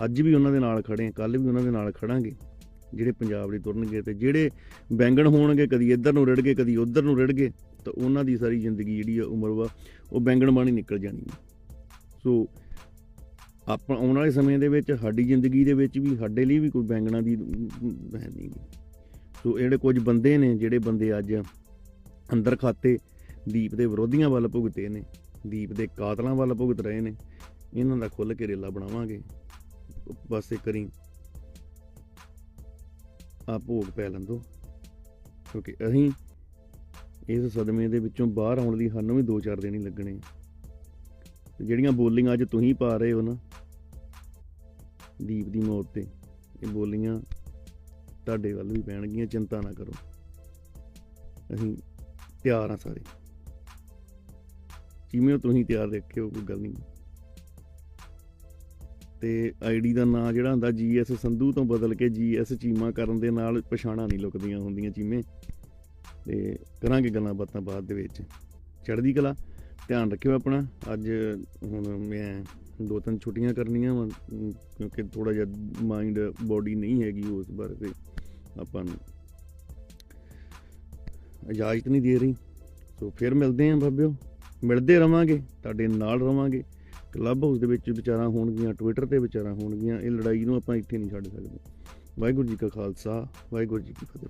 ਅੱਜ ਵੀ ਉਹਨਾਂ ਦੇ ਨਾਲ ਖੜੇ ਹਾਂ, ਕੱਲ੍ਹ ਵੀ ਉਹਨਾਂ ਦੇ ਨਾਲ ਖੜਾਂਗੇ ਜਿਹੜੇ ਪੰਜਾਬ ਲਈ ਤੁਰਨਗੇ। ਤੇ ਜਿਹੜੇ ਬੈਂਗਣ ਹੋਣਗੇ, ਕਦੀ ਇੱਧਰ ਨੂੰ ਰਿੜ ਗਏ ਕਦੀ ਉੱਧਰ ਨੂੰ ਰਿੜ ਗਏ, ਤਾਂ ਉਹਨਾਂ ਦੀ ਸਾਰੀ ਜ਼ਿੰਦਗੀ ਜਿਹੜੀ ਆ ਉਮਰ ਵਾ ਉਹ ਬੈਂਗਣ ਬਾਣੀ ਨਿਕਲ ਜਾਣੀ ਹੈ। ਸੋ ਆਪਾਂ ਆਉਣ ਵਾਲੇ ਸਮੇਂ ਦੇ ਵਿੱਚ ਸਾਡੀ ਜ਼ਿੰਦਗੀ ਦੇ ਵਿੱਚ ਵੀ ਸਾਡੇ ਲਈ ਵੀ ਕੋਈ ਬੈਂਗਣਾ ਦੀ ਹੈ ਨਹੀਂ। ਸੋ ਜਿਹੜੇ ਕੁਝ ਬੰਦੇ ਨੇ, ਜਿਹੜੇ ਬੰਦੇ ਅੱਜ ਅੰਦਰ ਖਾਤੇ ਦੀਪ ਦੇ ਵਿਰੋਧੀਆਂ ਵੱਲ ਭੁਗਤੇ ਨੇ, ਦੀਪ ਦੇ ਕਾਤਲਾਂ ਵੱਲ ਭੁਗਤ ਰਹੇ ਨੇ, ਇਹਨਾਂ ਦਾ ਖੁੱਲ੍ਹ ਕੇ ਰੇਲਾ ਬਣਾਵਾਂਗੇ। ਬਸ ਇੱਕ ਵਾਰੀ ਆ ਭੋਗ ਪੈ ਲੈਂਦੋ, ਕਿਉਂਕਿ ਅਸੀਂ ਇਸ ਸਦਮੇ ਦੇ ਵਿੱਚੋਂ ਬਾਹਰ ਆਉਣ ਲਈ ਸਾਨੂੰ ਵੀ 2-4 ਦਿਨ ਹੀ ਲੱਗਣੇ। ਜਿਹੜੀਆਂ ਬੋਲੀਆਂ ਅੱਜ ਤੁਸੀਂ ਪਾ ਰਹੇ ਹੋ ਨਾ ਦੀਪ ਦੀ ਮੌਤ ਤੇ, ਇਹ ਬੋਲੀਆਂ ਤੁਹਾਡੇ ਵੱਲ ਵੀ ਪੈਣਗੀਆਂ, ਚਿੰਤਾ ਨਾ ਕਰੋ, ਅਸੀਂ ਤਿਆਰ ਹਾਂ ਸਾਰੇ। ਜਿਵੇਂ ਤੁਸੀਂ ਤਿਆਰ ਰੱਖਿਓ, ਕੋਈ ਗੱਲ ਨਹੀਂ। ਤੇ ਆਈਡੀ ਦਾ ਨਾਂ ਜਿਹੜਾ ਹੁੰਦਾ GS ਸੰਧੂ ਤੋਂ ਬਦਲ ਕੇ GS ਚੀਮਾ ਕਰਨ ਦੇ ਨਾਲ ਪਛਾਣਾਂ ਨਹੀਂ ਲੁਕਦੀਆਂ ਹੁੰਦੀਆਂ ਚੀਮੇ। ਤੇ ਕਰਾਂਗੇ ਗੱਲਾਂ ਬਾਤਾਂ ਬਾਅਦ ਦੇ ਵਿੱਚ। ਚੜ੍ਹਦੀ ਕਲਾ, ਧਿਆਨ ਰੱਖਿਓ ਆਪਣਾ। ਅੱਜ ਹੁਣ ਮੈਂ 2-3 ਛੁੱਟੀਆਂ ਕਰਨੀਆਂ ਵਾ, ਕਿਉਂਕਿ ਥੋੜ੍ਹਾ ਜਿਹਾ ਮਾਈਂਡ ਬੋਡੀ ਨਹੀਂ ਹੈਗੀ ਉਸ ਬਾਰੇ, ਤੇ ਆਪਾਂ ਨੂੰ ਇਜਾਜ਼ਤ ਨਹੀਂ ਦੇ ਰਹੀ। ਸੋ ਫਿਰ ਮਿਲਦੇ ਹਾਂ ਬਾਬਿਓ, ਮਿਲਦੇ ਰਵਾਂਗੇ, ਤੁਹਾਡੇ ਨਾਲ ਰਵਾਂਗੇ। ਕਲੱਬ ਹਾਊਸ ਦੇ ਵਿੱਚ ਵਿਚਾਰਾਂ ਹੋਣਗੀਆਂ, ਟਵਿੱਟਰ 'ਤੇ ਵਿਚਾਰਾਂ ਹੋਣਗੀਆਂ। ਇਹ ਲੜਾਈ ਨੂੰ ਆਪਾਂ ਇੱਥੇ ਨਹੀਂ ਛੱਡ ਸਕਦੇ। ਵਾਹਿਗੁਰੂ ਜੀ ਕਾ ਖਾਲਸਾ, ਵਾਹਿਗੁਰੂ ਜੀ ਕੀ ਫਤਿਹ।